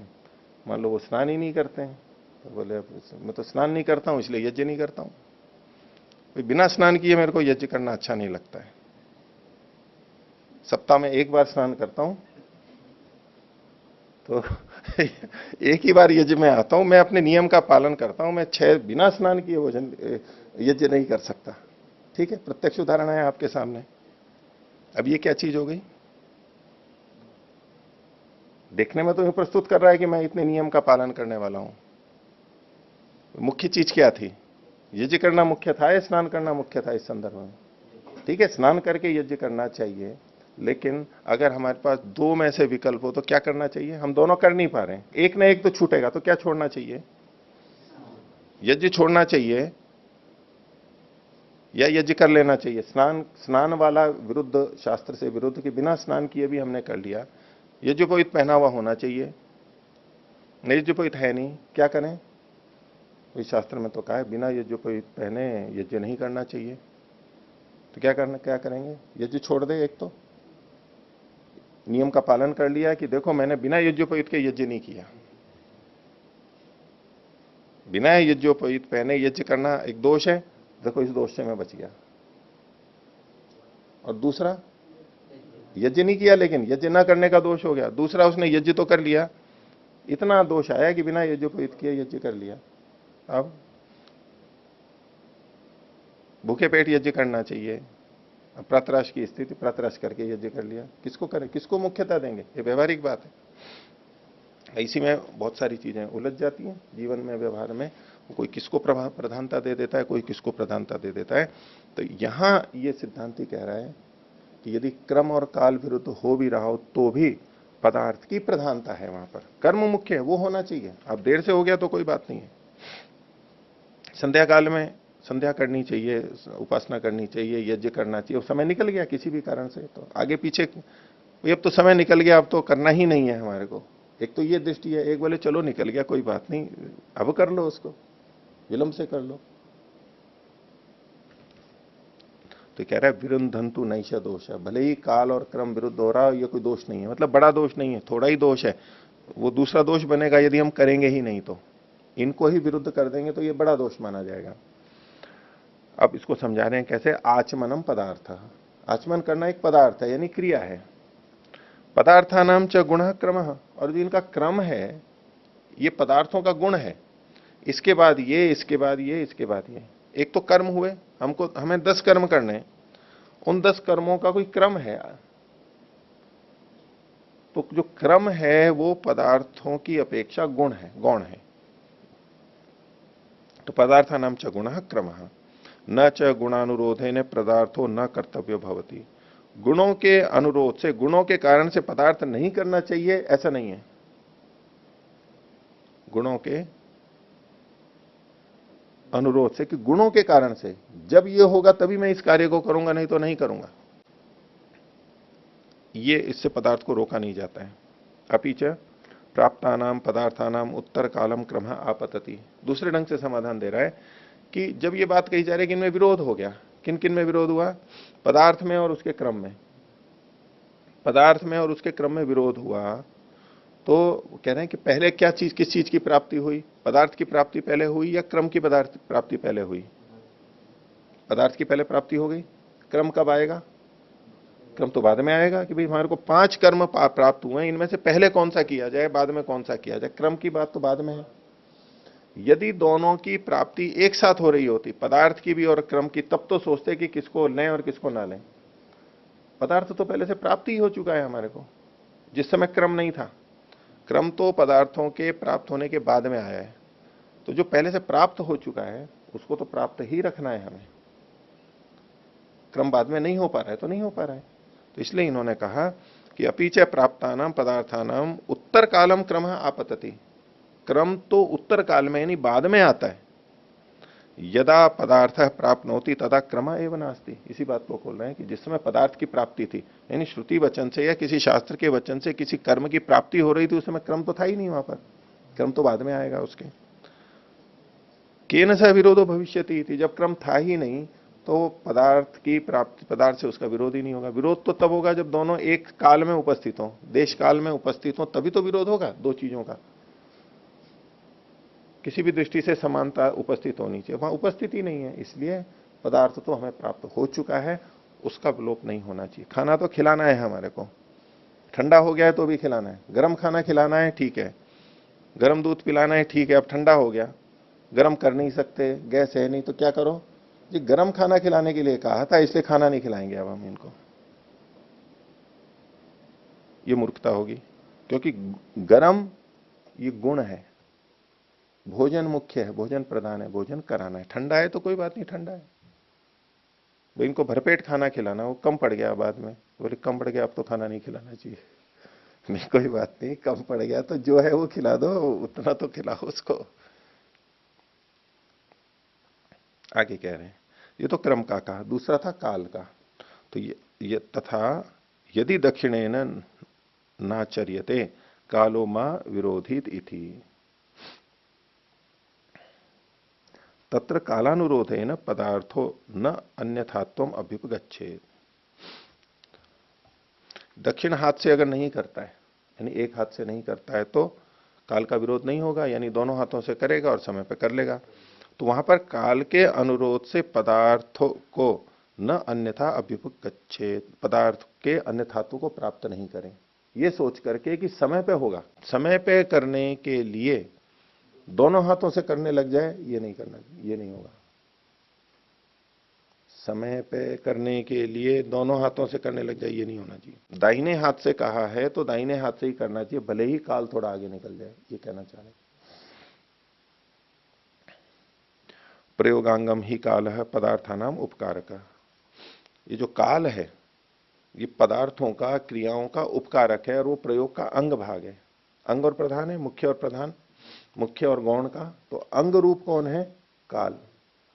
मान लो वो स्नान ही नहीं करते हैं, तो बोले मैं तो स्नान नहीं करता हूं इसलिए यज्ञ नहीं करता हूं। भाई बिना स्नान किए मेरे को यज्ञ करना अच्छा नहीं लगता है, सप्ताह में 1 बार स्नान करता हूं, तो एक ही बार यज्ञ में आता हूं, मैं अपने नियम का पालन करता हूं, मैं 6 बिना स्नान किए भोजन यज्ञ नहीं कर सकता। ठीक है, प्रत्यक्ष उदाहरण है आपके सामने। अब ये क्या चीज हो गई? देखने में तो ये प्रस्तुत कर रहा है कि मैं इतने नियम का पालन करने वाला हूं। मुख्य चीज क्या थी? यज्ञ करना मुख्य था या स्नान करना मुख्य था इस संदर्भ में? ठीक है, स्नान करके यज्ञ करना चाहिए, लेकिन अगर हमारे पास 2 में से विकल्प हो तो क्या करना चाहिए? हम दोनों कर नहीं पा रहे हैं, एक ना एक तो छूटेगा, तो क्या छोड़ना चाहिए? यज्ञ छोड़ना चाहिए या यज्ञ कर लेना चाहिए? स्नान वाला विरुद्ध, शास्त्र से विरुद्ध, कि बिना स्नान किए भी हमने कर लिया। यज्ञोपवीत पहना हुआ होना चाहिए, यज्ञोपवीत है नहीं, क्या करें? इस शास्त्र में तो कहा है बिना यज्ञोपवीत पहने यज्ञ नहीं करना चाहिए। तो क्या करेंगे? यज्ञ छोड़ दे, एक तो नियम का पालन कर लिया कि देखो मैंने बिना यज्ञोपवीत के यज्ञ नहीं किया, बिना यज्ञोपवीत पहने यज्ञ करना एक दोष है, देखो इस दोष से मैं बच गया। और दूसरा, यज्ञ नहीं किया लेकिन यज्ञ ना करने का दोष हो गया। दूसरा, उसने यज्ञ तो कर लिया, इतना दोष आया कि बिना यज्ञोपवीत किए यज्ञ कर लिया। अब भूखे पेट यज्ञ करना चाहिए, प्रातराश की स्थिति, प्रातराश करके यज्ञ कर लिया, किसको करें? किसको मुख्यता देंगे? ये व्यवहारिक बात है। इसी में बहुत सारी चीजें उलझ जाती हैं जीवन में, व्यवहार में। कोई किसको प्रधानता दे देता है, कोई किसको प्रधानता दे देता है। तो यहां ये सिद्धांति कह रहा है कि यदि क्रम और काल विरुद्ध हो भी रहा हो तो भी पदार्थ की प्रधानता है, वहां पर कर्म मुख्य है, वो होना चाहिए। अब देर से हो गया तो कोई बात नहीं है, संध्या काल में संध्या करनी चाहिए, उपासना करनी चाहिए, यज्ञ करना चाहिए। समय निकल गया किसी भी कारण से, तो आगे पीछे अब तो समय निकल गया, अब तो करना ही नहीं है हमारे को। एक तो ये दृष्टि है, एक बोले चलो निकल गया कोई बात नहीं, अब कर लो, उसको विलंब से कर लो। तो कह रहा है विरुद्धंतु नैष दोष है, भले ही काल और क्रम विरुद्ध हो रहा है, ये कोई दोष नहीं है, मतलब बड़ा दोष नहीं है, थोड़ा ही दोष है। वो दूसरा दोष बनेगा यदि हम करेंगे ही नहीं तो। इनको ही विरुद्ध कर देंगे तो ये बड़ा दोष माना जाएगा। अब इसको समझा रहे हैं कैसे, आचमनम पदार्थ। आचमन करना एक पदार्थ है यानी क्रिया है। पदार्थानाम च गुणः क्रमः, और जो इनका क्रम है ये पदार्थों का गुण है। इसके बाद ये, इसके बाद ये, इसके बाद ये। एक तो कर्म हुए, हमें 10 कर्म करने हैं, उन 10 कर्मों का कोई क्रम है। तो जो क्रम है वो पदार्थों की अपेक्षा गुण है, गौण है। तो पदार्थानाम च गुणः क्रमः न च गुणानुरोधेन पदार्थो न कर्तव्य भवति। गुणों के अनुरोध से, गुणों के कारण से पदार्थ नहीं करना चाहिए ऐसा नहीं है। गुणों के अनुरोध से, कि गुणों के कारण से जब ये होगा तभी मैं इस कार्य को करूंगा, नहीं तो नहीं करूंगा, ये इससे पदार्थ को रोका नहीं जाता है। अपीच प्राप्तानाम पदार्थानाम उत्तर कालम क्रमः आपतति। दूसरे ढंग से समाधान दे रहा है कि जब ये बात कही जा रही है कि इनमें विरोध हो गया, किन किन में विरोध हुआ, पदार्थ में और उसके क्रम में। पदार्थ में और उसके क्रम में विरोध हुआ तो कह रहे हैं कि पहले क्या चीज, किस चीज की प्राप्ति हुई, पदार्थ की प्राप्ति पहले हुई या क्रम की पदार्थ प्राप्ति पहले हुई? पदार्थ की पहले प्राप्ति हो गई। क्रम कब आएगा? क्रम तो बाद में आएगा कि भाई हमारे को 5 कर्म प्राप्त हुए, इनमें से पहले कौन सा किया जाए, बाद में कौन सा किया जाए। क्रम की बात तो बाद में है। यदि दोनों की प्राप्ति एक साथ हो रही होती, पदार्थ की भी और क्रम की, तब तो सोचते कि किसको लें और किसको ना लें। पदार्थ तो पहले से प्राप्ति ही हो चुका है हमारे को, जिस समय क्रम नहीं था। क्रम तो पदार्थों के प्राप्त होने के बाद में आया है। तो जो पहले से प्राप्त हो चुका है उसको तो प्राप्त ही रखना है हमें। क्रम बाद में नहीं हो पा रहा है तो नहीं हो पा रहा है। तो इसलिए इन्होंने कहा कि अपीच प्राप्तानाम पदार्थानाम उत्तर कालम क्रमः आपतति। क्रम तो उत्तर काल में यानी बाद में आता है। यदा पदार्थ प्राप्त होती तदा क्रम एवं नास्ति। इसी बात को बोल रहे हैं कि जिस समय पदार्थ की प्राप्ति थी, यानी श्रुति वचन से या किसी शास्त्र के वचन से किसी कर्म की प्राप्ति हो रही थी, उस समय क्रम तो था ही नहीं। वहां पर क्रम तो बाद में आएगा उसके। केन स विरोधो भविष्यति थी, जब क्रम था ही नहीं तो पदार्थ की प्राप्ति, पदार्थ से उसका विरोध ही नहीं होगा। विरोध तो तब होगा जब दोनों एक काल में उपस्थित हो, देश काल में उपस्थित हो, तभी तो विरोध होगा दो चीजों का। किसी भी दृष्टि से समानता उपस्थित होनी चाहिए, वहां उपस्थिति नहीं है। इसलिए पदार्थ तो हमें प्राप्त हो चुका है, उसका विलोप नहीं होना चाहिए। खाना तो खिलाना है हमारे को, ठंडा हो गया है तो भी खिलाना है। गर्म खाना खिलाना है ठीक है, गर्म दूध पिलाना है ठीक है। अब ठंडा हो गया, गर्म कर नहीं सकते, गैस है नहीं, तो क्या करो जी, गर्म खाना खिलाने के लिए कहा था इसलिए खाना नहीं खिलाएंगे अब हम इनको। ये मूर्खता होगी, क्योंकि गर्म ये गुण है, भोजन मुख्य है, भोजन प्रधान है, भोजन कराना है। ठंडा है तो कोई बात नहीं, ठंडा है तो इनको भरपेट खाना खिलाना, वो कम पड़ गया बाद में, बोले कम पड़ गया अब तो खाना नहीं खिलाना चाहिए। नहीं कोई बात नहीं, कम पड़ गया तो जो है वो खिला दो, उतना तो खिलाओ उसको। आगे कह रहे हैं, ये तो क्रम का कहा, दूसरा था काल का। तो ये तथा यदि दक्षिणेन नाचर्यते कालो मां विरोधित इति तत्र कालानुरोधेन पदार्थो न अन्यथात्वम अभ्युपगच्छेत। दक्षिण हाथ से अगर नहीं करता है, यानी एक हाथ से नहीं करता है, तो काल का विरोध नहीं होगा, यानी दोनों हाथों से करेगा और समय पर कर लेगा। तो वहां पर काल के अनुरोध से पदार्थों को न अन्यथा अभ्युपगच्छेत, पदार्थ के अन्यथात्व को प्राप्त नहीं करें, ये सोच करके कि समय पे होगा। समय पे करने के लिए दोनों हाथों से करने लग जाए, ये नहीं करना, ये नहीं होगा। समय पे करने के लिए दोनों हाथों से करने लग जाए, ये नहीं होना चाहिए। दाहिने हाथ से कहा है तो दाहिने हाथ से ही करना चाहिए, भले ही काल थोड़ा आगे निकल जाए, ये कहना चाह रहे। प्रयोगांगम ही काल है पदार्थानाम उपकारक। ये जो काल है ये पदार्थों का, क्रियाओं का उपकारक है और वो प्रयोग का अंग भाग है। अंग और प्रधान है, मुख्य और प्रधान, मुख्य और गौण का। तो अंग रूप कौन है? काल।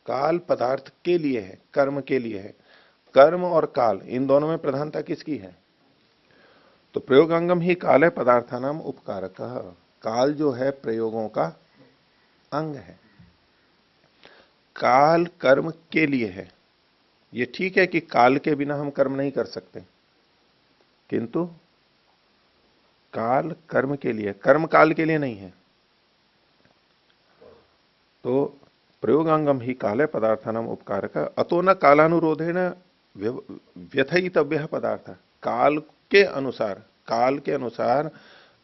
काल पदार्थ के लिए है, कर्म के लिए है। कर्म और काल इन दोनों में प्रधानता किसकी है? तो प्रयोगांगम ही काल है पदार्थानाम उपकारक। काल जो है प्रयोगों का अंग है। काल कर्म के लिए है। ये ठीक है कि काल के बिना हम कर्म नहीं कर सकते, किंतु काल कर्म के लिए, कर्म काल के लिए नहीं है। तो प्रयोगांगम ही काले पदार्थानाम उपकार का अतो न कालानुरोधेन व्यथयितव्य पदार्थ। काल के अनुसार, काल के अनुसार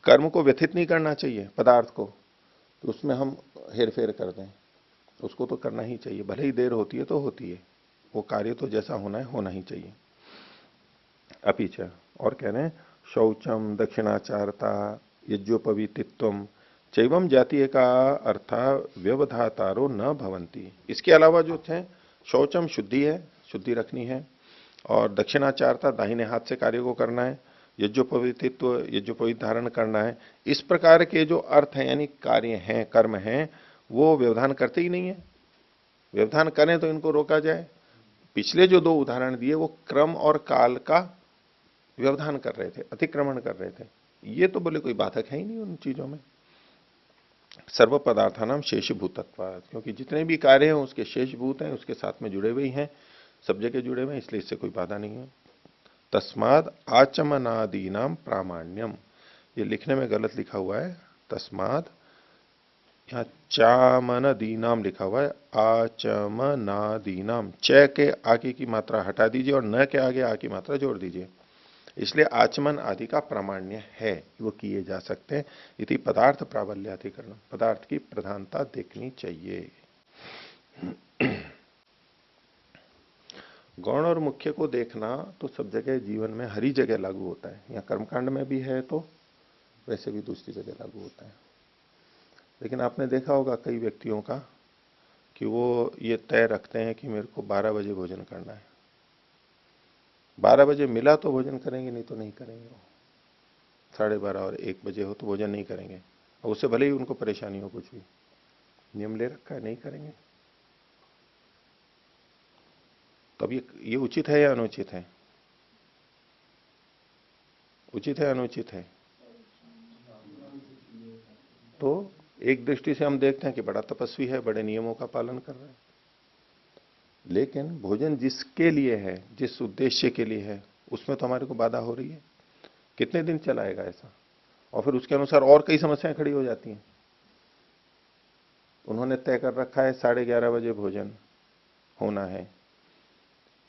कर्म को व्यथित नहीं करना चाहिए पदार्थ को, तो उसमें हम हेरफेर कर दें, उसको तो करना ही चाहिए, भले ही देर होती है तो होती है, वो कार्य तो जैसा होना है होना ही चाहिए। अपीच, और कह रहे हैं शौचम दक्षिणाचारता यज्ञोपवीतित्वम चैवम जातीय का अर्था व्यवधातारो न भवंती। इसके अलावा जो थे, शौचम शुद्धि है, शुद्धि रखनी है, और दक्षिणाचारता दाहिने हाथ से कार्य को करना है, यज्ञोपवीतित्व यज्ञोपवीत धारण करना है, इस प्रकार के जो अर्थ हैं यानी कार्य हैं, कर्म हैं, वो व्यवधान करते ही नहीं है। व्यवधान करें तो इनको रोका जाए। पिछले जो दो उदाहरण दिए वो क्रम और काल का व्यवधान कर रहे थे, अतिक्रमण कर रहे थे। ये तो बोले कोई बाधक है ही नहीं उन चीजों में। सर्व पदार्थानाम शेषभूतत्व, क्योंकि जितने भी कार्य हैं उसके शेषभूत हैं, उसके साथ में जुड़े हुए ही हैं, सब जगह जुड़े हुए हैं, इसलिए इससे कोई बाधा नहीं है। तस्माद आचमनादीनाम प्रामाण्यम, ये लिखने में गलत लिखा हुआ है, तस्माद यहाँ चामनदीनाम लिखा हुआ है, आचमनादीनाम, च के आगे की मात्रा हटा दीजिए और न के आगे आ की मात्रा जोड़ दीजिए, इसलिए आचमन आदि का प्रामाण्य है, वो किए जा सकते हैं। इति पदार्थ प्राबल्याधिकरण, पदार्थ की प्रधानता देखनी चाहिए। गौण और मुख्य को देखना तो सब जगह जीवन में हर ही जगह लागू होता है, यहाँ कर्मकांड में भी है तो वैसे भी दूसरी जगह लागू होता है। लेकिन आपने देखा होगा कई व्यक्तियों का कि वो ये तय रखते हैं कि मेरे को 12 बजे भोजन करना है, 12 बजे मिला तो भोजन करेंगे, नहीं तो नहीं करेंगे। वो 12:30 और 1 बजे हो तो भोजन नहीं करेंगे, और उससे भले ही उनको परेशानी हो, कुछ भी नियम ले रखा है, नहीं करेंगे। तब ये उचित है या अनुचित है? उचित है अनुचित है? तो एक दृष्टि से हम देखते हैं कि बड़ा तपस्वी है, बड़े नियमों का पालन कर रहा है, लेकिन भोजन जिसके लिए है, जिस उद्देश्य के लिए है, उसमें तो हमारे को बाधा हो रही है। कितने दिन चलाएगा ऐसा? और फिर उसके अनुसार और कई समस्याएं खड़ी हो जाती हैं। उन्होंने तय कर रखा है 11:30 बजे भोजन होना है,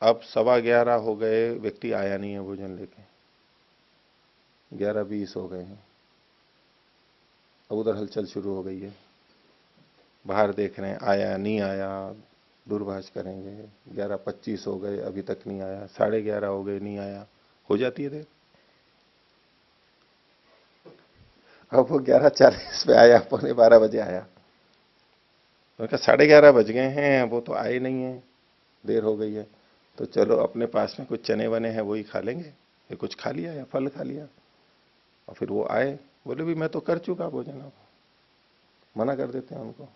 अब 11:15 हो गए, व्यक्ति आया नहीं है भोजन लेके, 11:20 हो गए हैं, अब उधर हलचल शुरू हो गई है, बाहर देख रहे हैं आया नहीं आया, दूरभाष करेंगे, 11:25 हो गए अभी तक नहीं आया, 11:30 हो गए नहीं आया, हो जाती है देर। अब वो 11:40 पे आया, 11:15 बजे आया, तो 11:30 बज गए हैं, वो तो आए नहीं है, देर हो गई है, तो चलो अपने पास में कुछ चने वने हैं वही खा लेंगे, या कुछ खा लिया या फल खा लिया। और फिर वो आए, बोले भी मैं तो कर चुका भोजन, अब मना कर देते हैं उनको।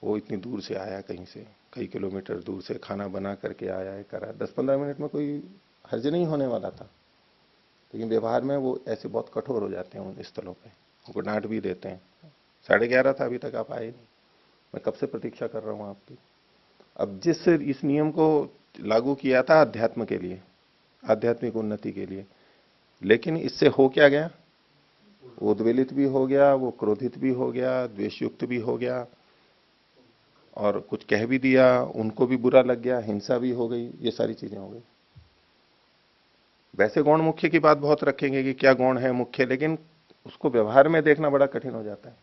वो इतनी दूर से आया, कहीं से कई किलोमीटर दूर से खाना बना करके आया है, करा, 10-15 मिनट में कोई हर्ज नहीं होने वाला था, लेकिन व्यवहार में वो ऐसे बहुत कठोर हो जाते हैं उन स्थलों पे, उनको डांट भी देते हैं। 11:30 था, अभी तक आप आए नहीं, मैं कब से प्रतीक्षा कर रहा हूं आपकी। अब जिस इस नियम को लागू किया था अध्यात्म के लिए, आध्यात्मिक उन्नति के लिए, लेकिन इससे हो क्या गया? उद्वेलित भी हो गया, वो क्रोधित भी हो गया, द्वेषयुक्त भी हो गया, और कुछ कह भी दिया, उनको भी बुरा लग गया, हिंसा भी हो गई, ये सारी चीजें हो गई। वैसे गौण मुख्य की बात बहुत रखेंगे कि क्या गौण है मुख्य, लेकिन उसको व्यवहार में देखना बड़ा कठिन हो जाता है।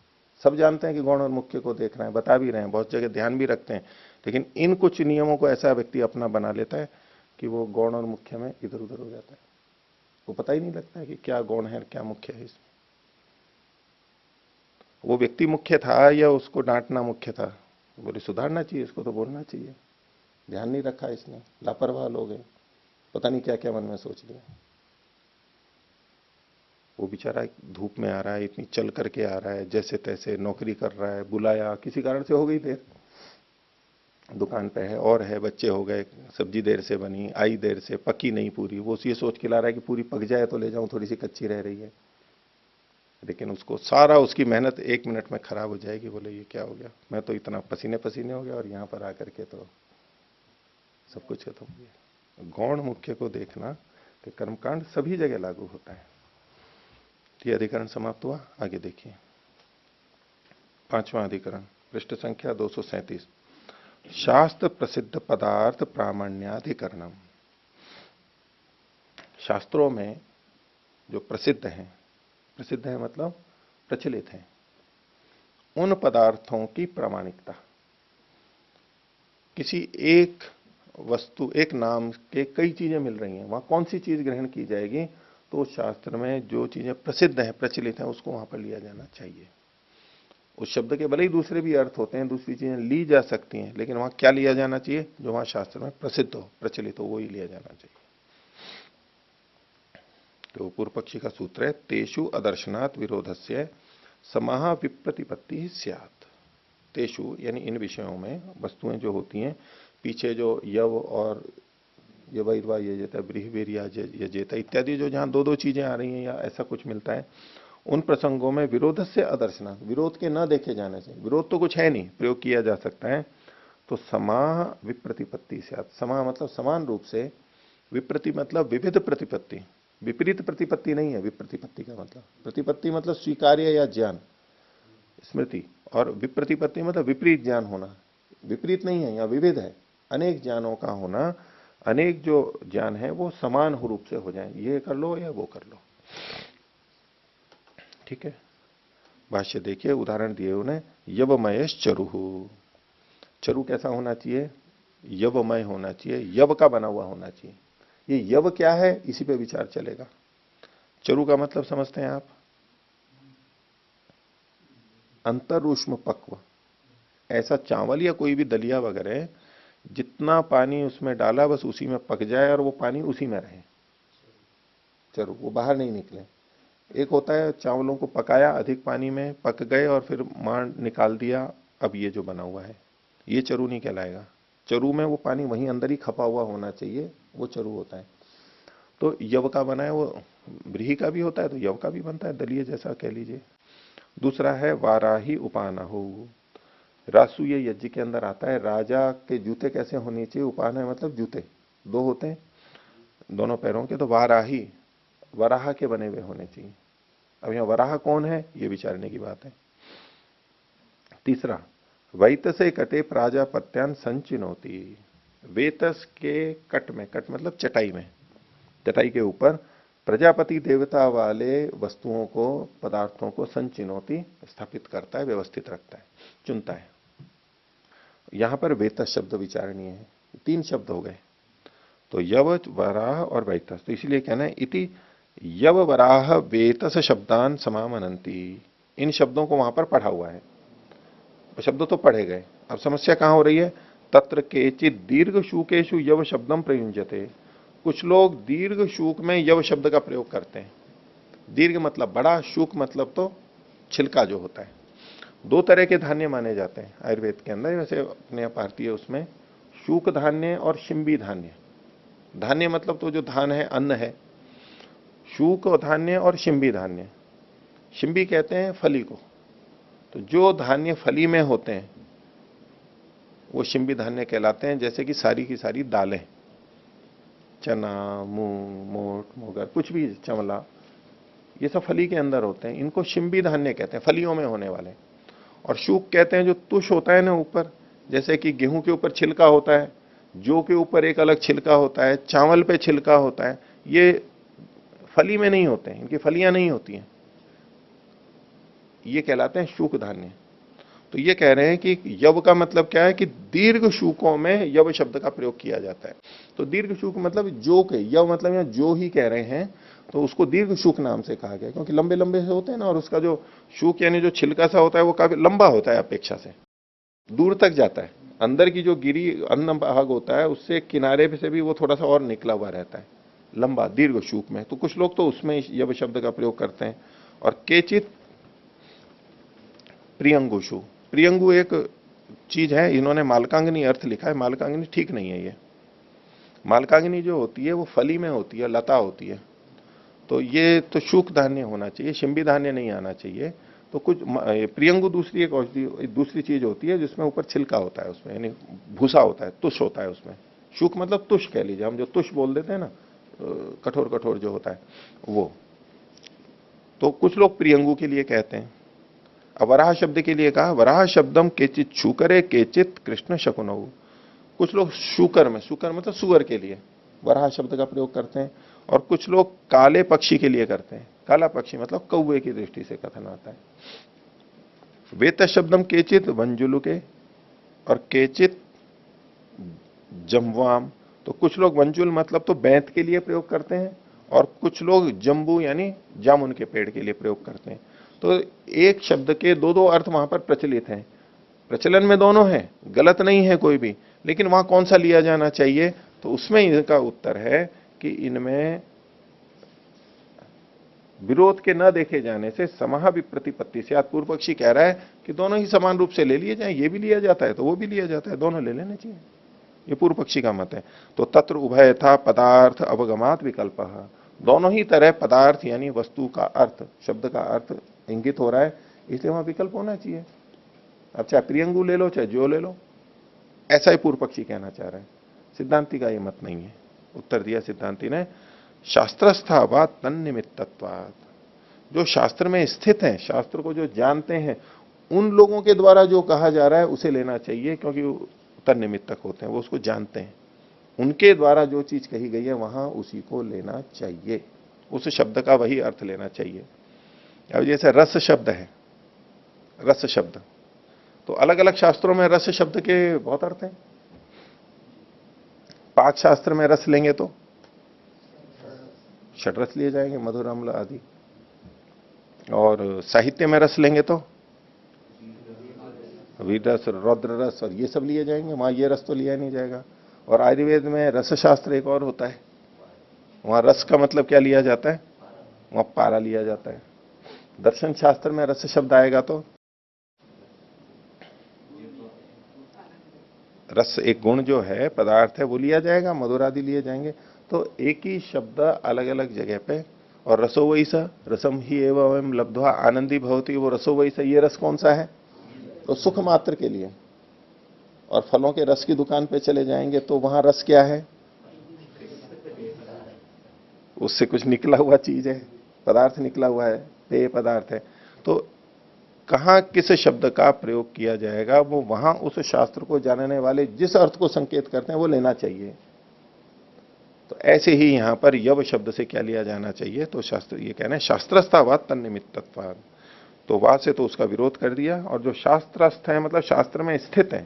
सब जानते हैं कि गौण और मुख्य को देखना है, बता भी रहे हैं, बहुत जगह ध्यान भी रखते हैं, लेकिन इन कुछ नियमों को ऐसा व्यक्ति अपना बना लेता है कि वो गौण और मुख्य में इधर उधर हो जाता है, वो पता ही नहीं लगता है कि क्या गौण है क्या मुख्य है इसमें। वो व्यक्ति मुख्य था या उसको डांटना मुख्य था? बोले सुधारना चाहिए, इसको तो बोलना चाहिए, ध्यान नहीं रखा इसने, लापरवाह लोग हैं, पता नहीं क्या क्या मन में सोच लिया। वो बेचारा धूप में आ रहा है, इतनी चल करके आ रहा है, जैसे तैसे नौकरी कर रहा है, बुलाया, किसी कारण से हो गई देर, दुकान पे है और है, बच्चे हो गए, सब्जी देर से बनी, आई देर से, पकी नहीं पूरी, वो ये सोच के ला रहा है कि पूरी पक जाए तो ले जाऊं, थोड़ी सी कच्ची रह रही है, लेकिन उसको सारा उसकी मेहनत 1 मिनट में खराब हो जाएगी। बोले ये क्या हो गया, मैं तो इतना पसीने पसीने हो गया और यहां पर आकर के तो सब कुछ खत्म हो गया। गौण मुख्य को देखना कि कर्मकांड सभी जगह लागू होता है। ये अधिकरण समाप्त हुआ। आगे देखिए 5वां अधिकरण, पृष्ठ संख्या 237, शास्त्र प्रसिद्ध पदार्थ प्रामाण्याधिकरणम। शास्त्रों में जो प्रसिद्ध है मतलब प्रचलित है, उन पदार्थों की प्रामाणिकता। किसी एक वस्तु, एक नाम के कई चीजें मिल रही हैं, वहां कौन सी चीज ग्रहण की जाएगी? तो शास्त्र में जो चीजें प्रसिद्ध हैं, प्रचलित हैं, उसको वहां पर लिया जाना चाहिए। उस शब्द के भले ही दूसरे भी अर्थ होते हैं, दूसरी चीजें ली जा सकती हैं, लेकिन वहां क्या लिया जाना चाहिए? जो वहां शास्त्र में प्रसिद्ध हो, प्रचलित हो, वो ही लिया जाना चाहिए। तो पूर्व पक्षी का सूत्र है, तेषु अदर्शनात् विरोधस्य समाह विप्रतिपत्ति स्यात्। तेषु यानी इन विषयों में, वस्तुएं जो होती हैं, पीछे जो यव और यवैर्वा यजेता, ब्रीहिवीर्या यजेता इत्यादि जो जहां दो दो चीजें आ रही हैं या ऐसा कुछ मिलता है, उन प्रसंगों में विरोध से अदर्शनात्, विरोध के न देखे जाने से, विरोध तो कुछ है नहीं, प्रयोग किया जा सकता है, तो समाह विप्रतिपत्ति स्यात्। समाह मतलब समान रूप से, विप्रति मतलब विविध प्रतिपत्ति, विपरीत प्रतिपत्ति नहीं है विप्रतिपत्ति का मतलब। प्रतिपत्ति मतलब स्वीकार्य या ज्ञान, स्मृति, और विप्रतिपत्ति मतलब विपरीत ज्ञान होना। विपरीत नहीं है, यहाँ विविध है, अनेक ज्ञानों का होना, अनेक जो ज्ञान है वो समान रूप से हो जाए, ये कर लो या वो कर लो। ठीक है, भाष्य देखिए, उदाहरण दिए उन्हें, यवमयश चरुहु। चरु कैसा होना चाहिए? यवमय होना चाहिए, यव का बना हुआ होना चाहिए। ये यव क्या है, इसी पे विचार चलेगा। चरु का मतलब समझते हैं आप? अंतर ऊष्म पक्व। ऐसा चावल या कोई भी दलिया वगैरह, जितना पानी उसमें डाला बस उसी में पक जाए और वो पानी उसी में रहे, चरु, वो बाहर नहीं निकले। एक होता है चावलों को पकाया अधिक पानी में, पक गए और फिर मार निकाल दिया, अब ये जो बना हुआ है ये चरु नहीं कहलाएगा। चरु में वो पानी वहीं अंदर ही खपा हुआ होना चाहिए, वो चरु होता है। तो यव का बना है, वो ब्रीही का भी होता है तो यव का भी बनता है, दलिया जैसा कह लीजिए। दूसरा है वाराही उपानहु। रासु ये यज्ञ के अंदर आता है। राजा के जूते कैसे होने चाहिए? उपान है मतलब जूते दो होते हैं दोनों पैरों के, तो वाराही, वराह के बने हुए होने चाहिए। अब यहां वराह कौन है ये विचारने की बात है। तीसरा, वैतसे कटे प्राजापत्यान संचिनोति। वेतस के कट में, कट मतलब चटाई में, चटाई के ऊपर प्रजापति देवता वाले वस्तुओं को, पदार्थों को संचिनोति स्थापित करता है, व्यवस्थित रखता है, चुनता है। यहां पर वेतस शब्द विचारणीय है। 3 शब्द हो गए, तो यव, वराह और वैतस। तो इसीलिए कहना है इति यव वराह वेतस शब्दान समामनंती। इन शब्दों को वहां पर पढ़ा हुआ है, शब्द तो पढ़े गए। अब समस्या कहां हो रही है? तत्र केचित दीर्घ शूकेशु यव शब्दम प्रयुंजते। कुछ लोग दीर्घ शूक में यव शब्द का प्रयोग करते हैं। दीर्घ मतलब बड़ा, शूक मतलब तो छिलका जो होता है। 2 तरह के धान्य माने जाते हैं आयुर्वेद के अंदर, वैसे अपने भारतीय उसमें शूक धान्य और शिंबी धान्य। धान्य मतलब तो जो धान है, अन्न है। शूक धान्य और शिंबी धान्य। शिंबी कहते हैं फली को, तो जो धान्य फली में होते हैं वो शिंबी धान्य कहलाते हैं। जैसे कि सारी की सारी दालें, चना, मूंग, मोठ, मोगर, कुछ भी, चमला, ये सब फली के अंदर होते हैं, इनको शिंबी धान्य कहते हैं, फलियों में होने वाले। और शूक कहते हैं जो तुष होता है ना ऊपर, जैसे कि गेहूं के ऊपर छिलका होता है, जौ के ऊपर एक अलग छिलका होता है, चावल पे छिलका होता है, ये फली में नहीं होते हैं, इनकी फलियां नहीं होती हैं, ये कहलाते हैं शूक धान्य। तो ये कह रहे हैं कि यव का मतलब क्या है कि दीर्घ शूकों में यव शब्द का प्रयोग किया जाता है। तो दीर्घ शूक मतलब जो के, यव मतलब यहां जो ही कह रहे हैं, तो उसको दीर्घ शूक नाम से कहा गया, क्योंकि लंबे लंबे से होते हैं ना, और उसका जो शूक यानी जो छिलका सा होता है वो काफी लंबा होता है, अपेक्षा से दूर तक जाता है। अंदर की जो गिरी अन्न भाग होता है उससे किनारे से भी वो थोड़ा सा और निकला हुआ रहता है, लंबा, दीर्घ शूक में। तो कुछ लोग तो उसमें यव शब्द का प्रयोग करते हैं। और केचित प्रियंगुषु, प्रियंगु एक चीज है, इन्होंने मालकांगनी अर्थ लिखा है, मालकांगनी ठीक नहीं है। ये मालकांगनी जो होती है वो फली में होती है, लता होती है, तो ये तो शूक धान्य होना चाहिए, शिंबी धान्य नहीं आना चाहिए। तो कुछ प्रियंगु दूसरी एक औषधि, दूसरी चीज होती है जिसमें ऊपर छिलका होता है, उसमें यानी भूसा होता है, तुष होता है उसमें। शूक मतलब तुष कह लीजिए, हम जो तुष बोल देते हैं ना, कठोर कठोर जो होता है वो। तो कुछ लोग प्रियंगु के लिए कहते हैं। अब वराह शब्द के लिए कहा, वराह शब्दम केचित शूकरे केचित कृष्ण शकुनऊ। कुछ लोग शूकर में, शूकर मतलब सुअर के लिए वराह शब्द का प्रयोग करते हैं, और कुछ लोग काले पक्षी के लिए करते हैं। काला पक्षी मतलब कौवे की दृष्टि से कथन आता है। वेत शब्दम केचित वंजुलु के और केचित जम्वाम। तो कुछ लोग वंजुल मतलब तो बैंत के लिए प्रयोग करते हैं, और कुछ लोग जम्बू यानी जामुन के पेड़ के लिए प्रयोग करते हैं। तो एक शब्द के दो दो अर्थ वहां पर प्रचलित हैं, प्रचलन में दोनों हैं, गलत नहीं है कोई भी, लेकिन वहां कौन सा लिया जाना चाहिए? तो उसमें इनका उत्तर है कि इनमें विरोध के न देखे जाने से समाह विप्रतिपत्ति से, पूर्व पक्षी कह रहा है कि दोनों ही समान रूप से ले लिए जाए, ये भी लिया जाता है तो वो भी लिया जाता है, दोनों ले लेने चाहिए, ये पूर्व पक्षी का मत है। तो तत्र उभय था पदार्थ अवगमात विकल्प, दोनों ही तरह पदार्थ यानी वस्तु का अर्थ, शब्द का अर्थ इंगित हो रहा है, इसलिए वहां विकल्प होना चाहिए। अब चाहे प्रियंगु ले लो चाहे जो ले लो, ऐसा ही पूर्व पक्षी कहना चाह रहा है। सिद्धांति का ये मत नहीं है। उत्तर दिया सिद्धांति ने, शास्त्रस्थावात तन्निमित्तत्वात्, जो शास्त्र में स्थित हैं, शास्त्र को जो जानते हैं, उन लोगों के द्वारा जो कहा जा रहा है उसे लेना चाहिए, क्योंकि वो तन्निमित्तक होते हैं, वो उसको जानते हैं। उनके द्वारा जो चीज कही गई है वहां उसी को लेना चाहिए, उस शब्द का वही अर्थ लेना चाहिए। अब जैसे रस शब्द है, रस शब्द तो अलग अलग शास्त्रों में रस शब्द के बहुत अर्थ हैं। पाक शास्त्र में रस लेंगे तो षड्रस लिए जाएंगे, मधुर अम्ल आदि, और साहित्य में रस लेंगे तो वीर रस, रौद्र रस और ये सब लिए जाएंगे, वहां ये रस तो लिया नहीं जाएगा। और आयुर्वेद में रस शास्त्र एक और होता है, वहां रस का मतलब क्या लिया जाता है? वहां पारा लिया जाता है। दर्शन शास्त्र में रस शब्द आएगा तो रस एक गुण जो है, पदार्थ है, वो लिया जाएगा, मधुर आदि लिए जाएंगे। तो एक ही शब्द अलग अलग जगह पे, और रसो वही सा रसम ही एवं लब्ध्वा आनंदी भवती, वो रसो वही सा, ये रस कौन सा है? तो सुख मात्र के लिए। और फलों के रस की दुकान पे चले जाएंगे तो वहां रस क्या है? उससे कुछ निकला हुआ चीज है, पदार्थ निकला हुआ है, पेय पदार्थ है। तो कहां किस शब्द का प्रयोग किया जाएगा, वो वहां उस शास्त्र को जानने वाले जिस अर्थ को संकेत करते हैं वो लेना चाहिए। तो ऐसे ही यहां पर यव शब्द से क्या लिया जाना चाहिए? तो शास्त्र ये कहना है शास्त्रस्थावात तन्निमित्तत्वात्, तो वहां से तो उसका विरोध कर दिया। और जो शास्त्रस्थ है मतलब शास्त्र में स्थित है,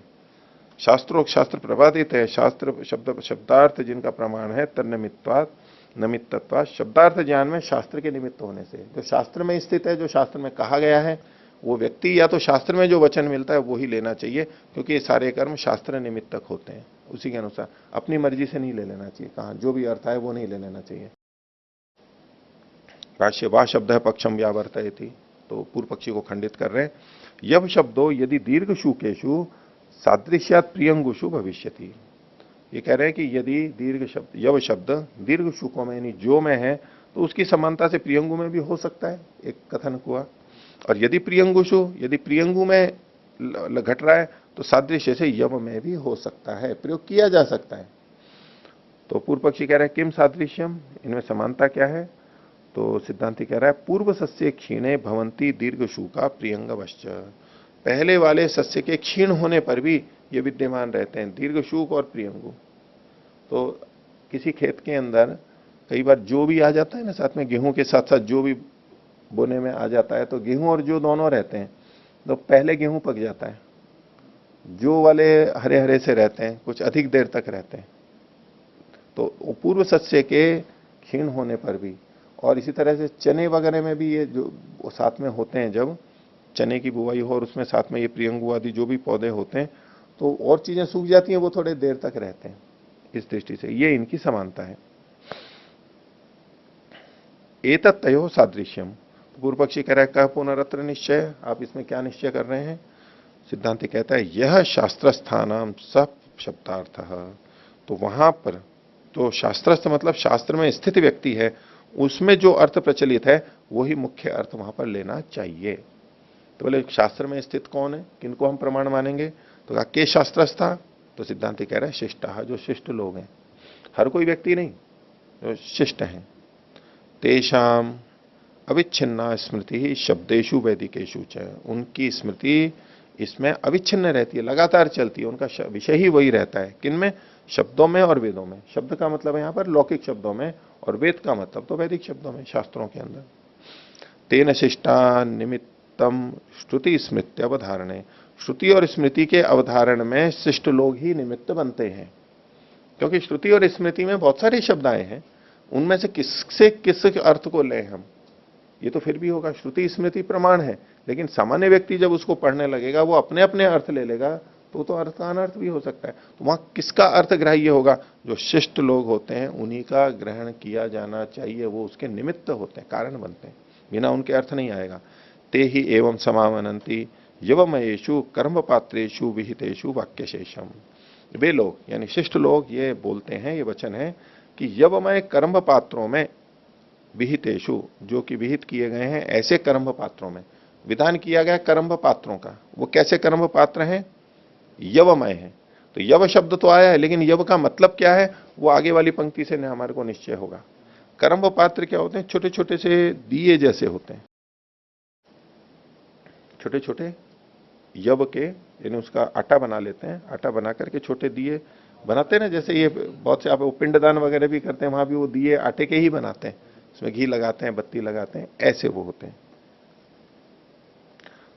शास्त्रों शास्त्र प्रवादित है, शास्त्र शब्द शब्दार्थ जिनका प्रमाण है, तन्निमित्तत्वात् नमित्तत्वात्, शब्दार्थ ज्ञान में शास्त्र के निमित्त होने से, जो शास्त्र में स्थित है, जो शास्त्र में कहा गया है, वो व्यक्ति या तो शास्त्र में जो वचन मिलता है वो ही लेना चाहिए, क्योंकि ये सारे कर्म शास्त्र निमित्तक होते हैं, उसी के अनुसार। अपनी मर्जी से नहीं ले लेना चाहिए, कहा जो भी अर्थ है वो नहीं ले लेना चाहिए। भाष्य वाह शब्द है पक्षम व्यावर्तयति, तो पूर्व पक्षी को खंडित कर रहे हैं। यव शब्दो यदि दीर्घ शुकेशु सादृश्यात प्रियंगुषु भविष्यति, ये कह रहे हैं कि यदि दीर्घ शब्द, यव शब्द दीर्घ शुकों में यानी जो में है, तो उसकी समानता से प्रियंगु में भी हो सकता है, एक कथन हुआ। और यदि प्रियंगुषु, यदि प्रियंगु में घट रहा है तो सादृश्य से यव में भी हो सकता है, प्रयोग किया जा सकता है। तो पूर्व पक्षी कह रहा है किम सादृश्यम, इनमें समानता क्या है? तो सिद्धांति कह रहा है पूर्व सस्य क्षीणे भवंती दीर्घ शूका प्रियंगवश्च, पहले वाले सस्य के क्षीण होने पर भी ये विद्यमान रहते हैं, दीर्घ शूक और प्रियंगु। तो किसी खेत के अंदर कई बार जो भी आ जाता है ना, साथ में गेहूं के साथ साथ जो भी बोने में आ जाता है, तो गेहूं और जो दोनों रहते हैं, तो पहले गेहूं पक जाता है, जो वाले हरे हरे से रहते हैं कुछ अधिक देर तक रहते हैं। तो पूर्व सस्य के क्षीण होने पर भी, और इसी तरह से चने वगैरह में भी ये जो साथ में होते हैं, जब चने की बुवाई हो और उसमें साथ में ये प्रियंगु आदि जो भी पौधे होते हैं, तो और चीजें सूख जाती हैं, वो थोड़े देर तक रहते हैं। इस दृष्टि से ये इनकी समानता है। एतत्तयो सादृश्यम, पूर्व पक्षी कह रहा है कह पुनरत्र निश्चय, आप इसमें क्या निश्चय कर रहे हैं? सिद्धांत कहता है यह शास्त्रस्थानाम सब शब्दार्थ, तो वहां पर तो शास्त्रस्थ मतलब शास्त्र में स्थित व्यक्ति है, उसमें जो अर्थ प्रचलित है वही मुख्य अर्थ वहां पर लेना चाहिए। तो बोले शास्त्र में स्थित कौन है, किनको हम प्रमाण मानेंगे? तो कहा के शास्त्रस्था, तो सिद्धांत कह रहा है शिष्टा, जो शिष्ट लोग हैं, हर कोई व्यक्ति नहीं, जो शिष्ट हैं। तेषाम अविच्छिन्ना स्मृति ही शब्देशु वैदिकेशु च, उनकी स्मृति इसमें अविच्छिन्न रहती है, लगातार चलती है, उनका विषय ही वही रहता है। किनमें? शब्दों में और वेदों में। शब्द का मतलब है यहां पर लौकिक शब्दों में, और वेद का मतलब तो वैदिक शब्दों में, शास्त्रों के अंदर। तेन शिष्टा निमित्तम श्रुति स्मृति अवधारणे, श्रुति और स्मृति के अवधारण में शिष्ट लोग ही निमित्त बनते हैं। क्योंकि श्रुति और स्मृति में बहुत सारे शब्द आए हैं, उनमें से किससे किस अर्थ को लें हम, ये तो फिर भी होगा। श्रुति स्मृति प्रमाण है, लेकिन सामान्य व्यक्ति जब उसको पढ़ने लगेगा वो अपने अपने अर्थ ले लेगा, तो अर्थ का अनर्थ भी हो सकता है। तो वहां किसका अर्थ ग्राह्य होगा? जो शिष्ट लोग होते हैं उन्हीं का ग्रहण किया जाना चाहिए, वो उसके निमित्त होते हैं, कारण बनते हैं, बिना उनके अर्थ नहीं आएगा। ते ही एवं समावनंती यवमयेषु कर्म पात्रेषु विहितेषु वाक्यशेषम, वे लोग यानी शिष्ट लोग ये बोलते हैं, ये वचन है कि यवमय कर्म पात्रों में, विहितेषु जो कि विहित किए गए हैं ऐसे कर्म पात्रों में, विधान किया गया कर्म पात्रों का, वो कैसे कर्म पात्र हैं? यवमय है। तो यव शब्द तो आया है, लेकिन यव का मतलब क्या है वो आगे वाली पंक्ति से हमारे को निश्चय होगा। कर्म पात्र क्या होते हैं? छोटे छोटे से दिए जैसे होते हैं, छोटे छोटे यव के, यानी उसका आटा बना लेते हैं, आटा बना करके छोटे दिए बनाते हैं ना, जैसे ये बहुत से आप पिंडदान वगैरह भी करते हैं, वहां भी वो दिए आटे के ही बनाते हैं, उसमें घी लगाते हैं, बत्ती लगाते हैं, ऐसे वो होते हैं।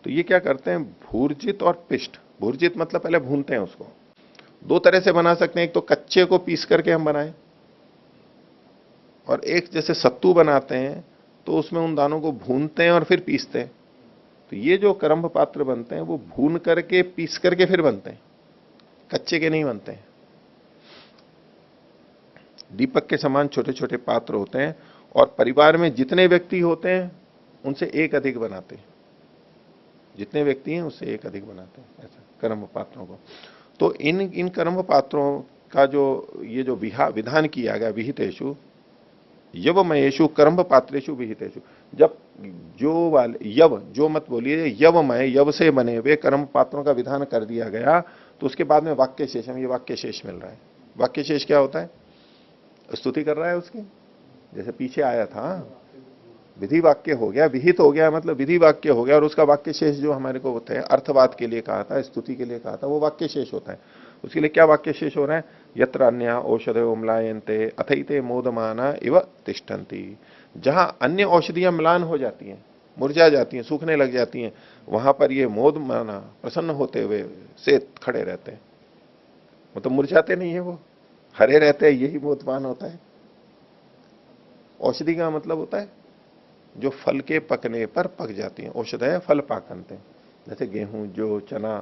तो ये क्या करते हैं? भूर्जित और पिष्ट। भूर्जित मतलब पहले भूनते हैं उसको, दो तरह से बना सकते हैं, एक तो कच्चे को पीस करके हम बनाएं, और एक जैसे सत्तू बनाते हैं तो उसमें उन दानों को भूनते हैं और फिर पीसते हैं। तो ये जो कर्म पात्र बनते हैं वो भून करके पीस करके फिर बनते हैं, कच्चे के नहीं बनते हैं। दीपक के समान छोटे छोटे पात्र होते हैं, और परिवार में जितने व्यक्ति होते हैं उनसे एक अधिक बनाते हैं, जितने व्यक्ति हैं उससे एक अधिक बनाते हैं, ऐसा कर्म पात्रों को। तो इन कर्म पात्रों का जो ये जो विधान किया गया, विहितेषु यवमयेषु कर्म पात्रेषु विहितेषु, जब जो वाले यव, जो मत बोलिए, यवमय, यव से बने हुए कर्म पात्रों का विधान कर दिया गया, तो उसके बाद में वाक्य शेष, हमें ये वाक्य शेष मिल रहा है। वाक्य शेष क्या होता है? स्तुति कर रहा है उसकी, जैसे पीछे आया था विधि वाक्य हो गया, विहित हो गया मतलब विधि वाक्य हो गया, और उसका वाक्य शेष जो हमारे को होते हैं, अर्थवाद के लिए कहा था, स्तुति के लिए कहा था, वो वाक्य शेष होता है। उसके लिए क्या वाक्य शेष हो रहा है? यत्र अन्य औषधयो म्लायन्ते अथैते मोदमाना इव तिष्ठन्ति, जहां अन्य औषधियां म्लान हो जाती हैं, मुरझा जाती हैं, सूखने लग जाती हैं, वहां पर ये मोदमाना प्रसन्न होते हुए से खड़े रहते हैं, मतलब मुरझाते नहीं है, वो हरे रहते हैं, यही मोदमान होता है। औषधि का मतलब होता है जो फल के पकने पर पक जाती हैं, औषधय फल पाकन्ते, जैसे गेहूं, जो चना,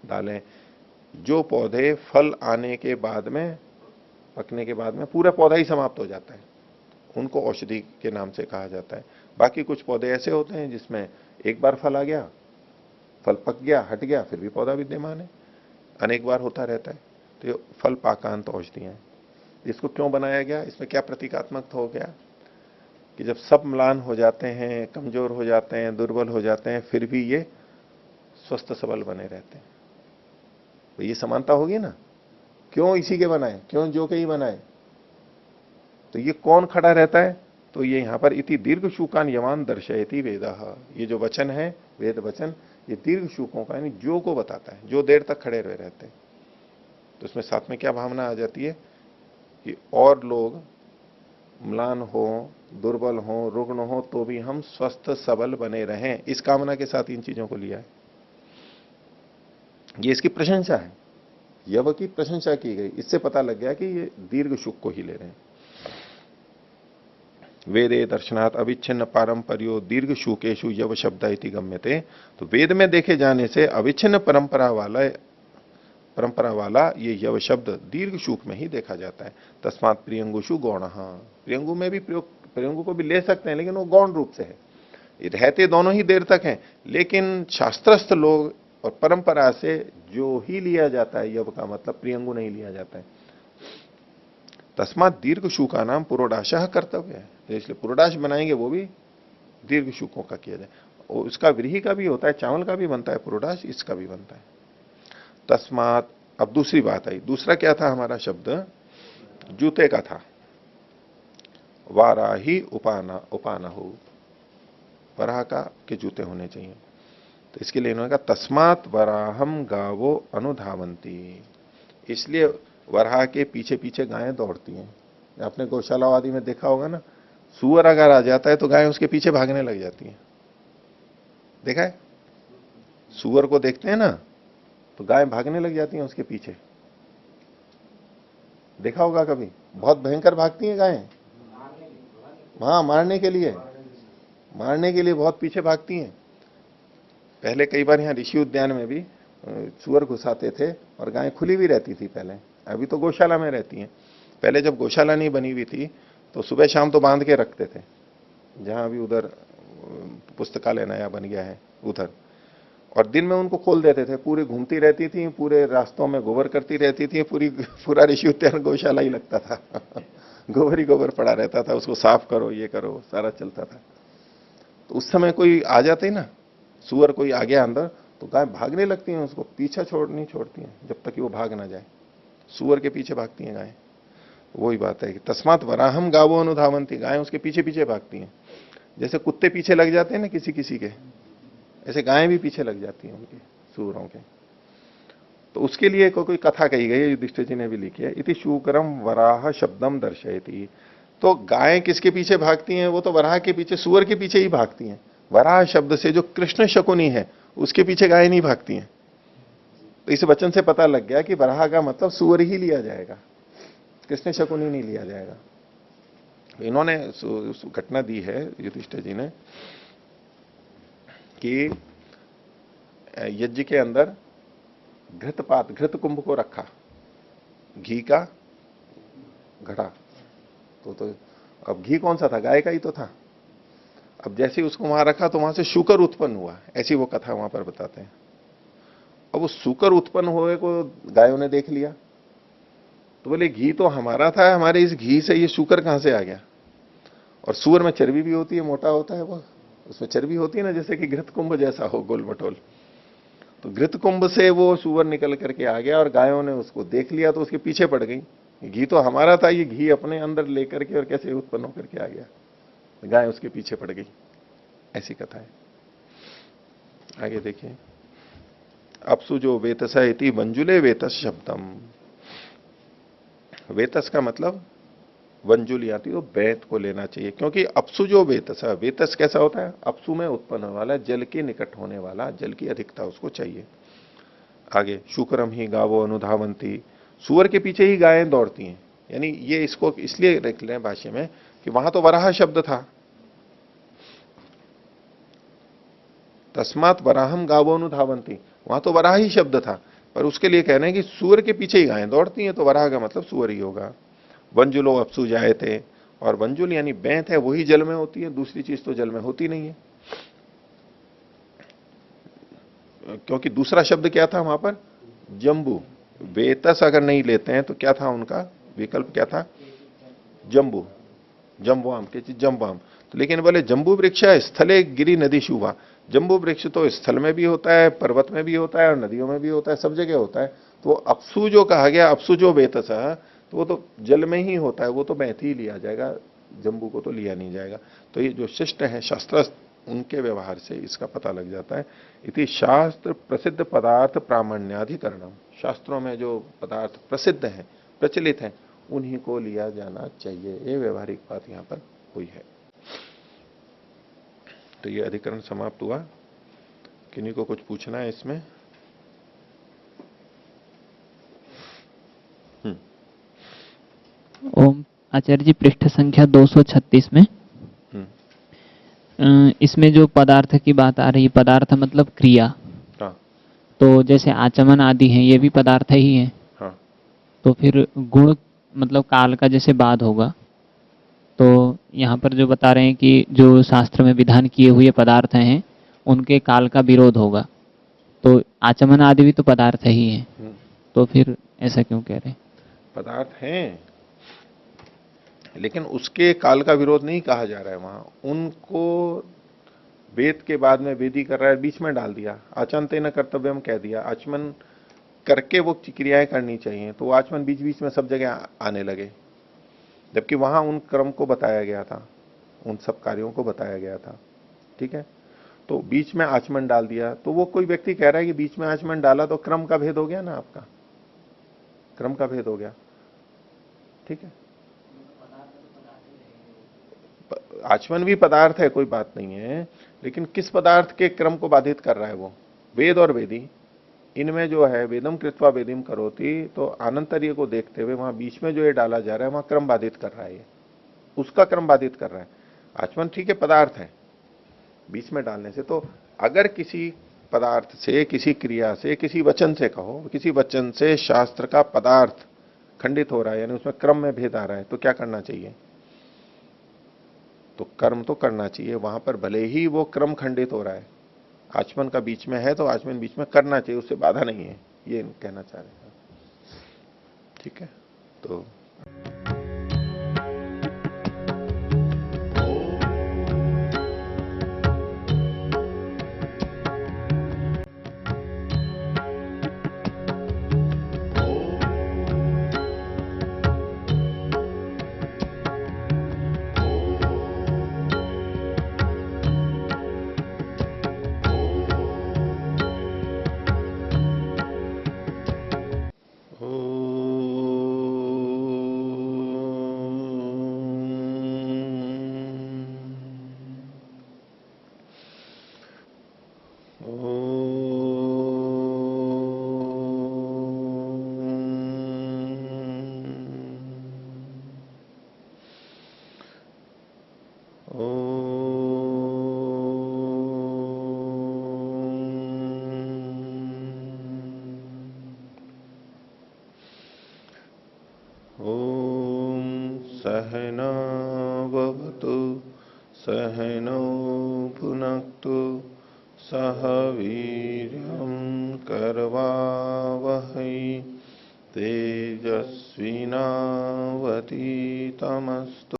दालें, जो पौधे फल आने के बाद में, पकने के बाद में पूरा पौधा ही समाप्त हो जाता है, उनको औषधि के नाम से कहा जाता है। बाकी कुछ पौधे ऐसे होते हैं जिसमें एक बार फल आ गया, फल पक गया, हट गया, फिर भी पौधा विद्यमान है, अनेक बार होता रहता है। तो ये फल पाकांत औषधियां हैं। इसको क्यों बनाया गया? इसमें क्या प्रतीकात्मक हो गया कि जब सब म्लान हो जाते हैं, कमजोर हो जाते हैं, दुर्बल हो जाते हैं, फिर भी ये स्वस्थ सबल बने रहते हैं। तो ये समानता होगी ना, क्यों इसी के बनाए, क्यों जो के ही बनाए? तो ये कौन खड़ा रहता है? तो ये यहां पर इति दीर्घ शूकान यवान दर्शयति वेदः, ये जो वचन है, वेद वचन, ये दीर्घ शूकों का यानी जो को बताता है, जो देर तक खड़े रहे रहते हैं। तो इसमें साथ में क्या भावना आ जाती है कि और लोग म्लान हो, दुर्बल हो, रुग्ण हो, तो भी हम स्वस्थ सबल बने रहें, इस कामना के साथ इन चीजों को लिया है। ये इसकी प्रशंसा है, यव की प्रशंसा की गई, इससे पता लग गया कि ये दीर्घ सुख को ही ले रहे हैं। वेदे दर्शनात् अविच्छिन्न पारंपर्यो दीर्घ शुकेशु यव शब्द इति गम्यते, तो वेद में देखे जाने से अविच्छिन्न परंपरा वाला ये यव शब्द दीर्घ शूक में ही देखा जाता है। तस्मात् प्रियंगुषु गौण, प्रियंगु में भी प्रयोग, प्रियंगु को भी ले सकते हैं, लेकिन वो गौण रूप से है, रहते दोनों ही देर तक हैं, लेकिन शास्त्रस्थ लोग और परंपरा से जो ही लिया जाता है यव का मतलब प्रियंगु नहीं लिया जाता है। तस्मात् दीर्घ शूका नाम पुरोडाशः कर्तव्य है, इसलिए पुरोडाश बनाएंगे वो भी दीर्घ शूकों का किया जाए। और उसका व्रीहि का भी होता है, चावल का भी बनता है पुरोडाश, इसका भी बनता है। तस्मात्, अब दूसरी बात आई, दूसरा क्या था हमारा शब्द? जूते का था, वाराही उपानहु, वराह का के जूते होने चाहिए। तो इसके लिए इन्होंने कहा तस्मात् वराहम गावो अनुधावंती, इसलिए वराह के पीछे पीछे गायें दौड़ती हैं। आपने गौशाला आदि में देखा होगा ना, सुअर अगर आ जाता है तो गायें उसके पीछे भागने लग जाती हैं। देखा है? सुअर को देखते हैं ना तो गायें भागने लग जाती हैं उसके पीछे। देखा होगा कभी? बहुत भयंकर भागती हैं गायें। हाँ, मारने के लिए बहुत पीछे भागती हैं। पहले कई बार यहाँ ऋषि उद्यान में भी सुअर घुसाते थे और गायें खुली भी रहती थी पहले। अभी तो गौशाला में रहती हैं। पहले जब गौशाला नहीं बनी हुई थी तो सुबह शाम तो बांध के रखते थे, जहां भी उधर पुस्तकालय नया बन गया है उधर, और दिन में उनको खोल देते थे। पूरी घूमती रहती थी, पूरे रास्तों में गोबर करती रहती थी, पूरा ऋषि उद्यान गौशाला ही लगता था। गोबर ही गोबर पड़ा रहता था, उसको साफ करो, ये करो, सारा चलता था। तो उस समय कोई आ जाते ना, सुअर कोई आ गया अंदर, तो गाय भागने लगती हैं, उसको पीछा नहीं छोड़ती हैं जब तक कि वो भाग ना जाए। सुअर के पीछे भागती हैं गायें। वही बात है कि तस्मात् वराहम गावो अनुधावंती, गायें उसके पीछे पीछे भागती हैं। जैसे कुत्ते पीछे लग जाते हैं ना किसी किसी के, ऐसे गायें भी पीछे लग जाती हैं उनके, सूरों के। तो उसके लिए कोई कथा कही गई है, युधिष्ठिर जी ने भी लिखी है। इति शूकरम वराह शब्दम दर्शयति। तो गायें किसके पीछे भागती हैं? वो तो वराह के पीछे, सुअर के पीछे ही भागती हैं। वराह शब्द से जो कृष्ण शकुनी है उसके पीछे गायें नहीं भागती हैं। तो इस वचन से पता लग गया कि वराह का मतलब सुअर ही लिया जाएगा, कृष्ण शकुनी नहीं लिया जाएगा। इन्होंने घटना दी है युधिष्ठिर जी ने कि यज्ञ के अंदर घृतपात, घृत कुंभ को रखा, घी का घड़ा। तो अब घी कौन सा था? गाय का ही तो था। अब जैसे ही उसको वहां रखा तो वहां से शुकर उत्पन्न हुआ, ऐसी वो कथा वहां पर बताते हैं। अब वो शुकर उत्पन्न हुए को गायों ने देख लिया, तो बोले घी तो हमारा था, हमारे इस घी से ये शुकर कहां से आ गया? और सुअर में चर्बी भी होती है, मोटा होता है वो, उसमें चर्बी होती है ना, जैसे कि घृत कुंभ जैसा हो, गोल मटोल। तो घृत कुंभ से वो सुअर निकल करके आ गया और गायों ने उसको देख लिया तो उसके पीछे पड़ गई। घी तो हमारा था, ये घी अपने अंदर लेकर के और कैसे उत्पन्न होकर के आ गया? गाय उसके पीछे पड़ गई। ऐसी कथा है। आगे देखिए, अपसु जो वेतस इति वंजुले वेतस शब्दम। वेतस का मतलब वंजुली आती है तो बैत को लेना चाहिए, क्योंकि अपसु जो वेतस है, वेतस कैसा होता है? अपसु में उत्पन्न होने वाला, जल के निकट होने वाला, जल की अधिकता उसको चाहिए। आगे शुक्रम ही गावो अनुधावंती, सुअर के पीछे ही गायें दौड़ती हैं। यानी ये इसको इसलिए लिख लें भाष्य में कि वहां तो वराह शब्द था, तस्मात् वराहम गावो अनुधावंती, वहां तो वराह ही शब्द था, पर उसके लिए कह रहे हैं कि सुअर के पीछे ही गायें दौड़ती हैं, तो वराह का मतलब सुअर ही होगा। वंजुलो अपसु जाए थे, और वंजुल यानी बैंत है, वही जल में होती है, दूसरी चीज तो जल में होती नहीं है। क्योंकि दूसरा शब्द क्या था वहां पर? जंबू। वेतस अगर नहीं लेते हैं तो क्या था उनका विकल्प? क्या था? जंबू, जम्बुआम के चीज जम्बुआम। तो लेकिन बोले जंबू वृक्ष स्थले गिरी नदी शुभा। जंबू वृक्ष तो स्थल में भी होता है, पर्वत में भी होता है, और नदियों में भी होता है, सब जगह होता है। तो अपसु जो कहा गया, अपसु जो वेतस है, तो वो तो जल में ही होता है, वो तो बैत ही लिया जाएगा, जंबू को तो लिया नहीं जाएगा। तो ये जो शिष्ट है शास्त्र, उनके व्यवहार से इसका पता लग जाता है। इति शास्त्र प्रसिद्ध पदार्थ प्रामाण्याधिकरणम, शास्त्रों में जो पदार्थ प्रसिद्ध हैं, प्रचलित हैं, उन्हीं को लिया जाना चाहिए। ये व्यवहारिक बात यहां पर हुई है। तो ये अधिकरण समाप्त हुआ। किन्हीं को कुछ पूछना है इसमें? ओम आचार्य जी, पृष्ठ संख्या 236 में इसमें जो पदार्थ की बात आ रही है, पदार्थ मतलब क्रिया। हाँ। तो जैसे आचमन आदि हैं, ये भी पदार्थ ही है। हाँ। तो फिर गुण मतलब काल का जैसे बाद होगा, तो यहाँ पर जो बता रहे हैं कि जो शास्त्र में विधान किए हुए पदार्थ हैं उनके काल का विरोध होगा, तो आचमन आदि भी तो पदार्थ ही है, तो फिर ऐसा क्यों कह रहे हैं? पदार्थ हैं, लेकिन उसके काल का विरोध नहीं कहा जा रहा है वहां। उनको वेद के बाद में वेदी कर रहा है, बीच में डाल दिया, आचमनते न कर्तव्यम कह दिया, आचमन करके वो क्रियाएं करनी चाहिए, तो आचमन बीच बीच में सब जगह आने लगे, जबकि वहां उन क्रम को बताया गया था, उन सब कार्यों को बताया गया था। ठीक है, तो बीच में आचमन डाल दिया, तो वो कोई व्यक्ति कह रहा है कि बीच में आचमन डाला तो क्रम का भेद हो गया ना, आपका क्रम का भेद हो गया। ठीक है, आचमन भी पदार्थ है, कोई बात नहीं है, लेकिन किस पदार्थ के क्रम को बाधित कर रहा है वो? वेद और वेदी, इनमें जो है वेदम कृत्वा वेदिम करोति, तो आनंतर्य को देखते हुए वहां बीच में जो ये डाला जा रहा है वहां क्रम बाधित कर रहा है, ये उसका क्रम बाधित कर रहा है। आचमन ठीक है पदार्थ है, बीच में डालने से, तो अगर किसी पदार्थ से, किसी क्रिया से, किसी वचन से कहो, किसी वचन से शास्त्र का पदार्थ खंडित हो रहा है, यानी उसमें क्रम में भेद आ रहा है, तो क्या करना चाहिए? तो कर्म तो करना चाहिए वहां पर, भले ही वो क्रम खंडित हो रहा है, आचमन का बीच में है तो आचमन बीच में करना चाहिए, उससे बाधा नहीं है, ये कहना चाह रहे हैं। ठीक है, तो सहना भवतु सहनौ भुनक्तु सह वीर्यं करवावहै तेजस्विनावतीतमस्तु।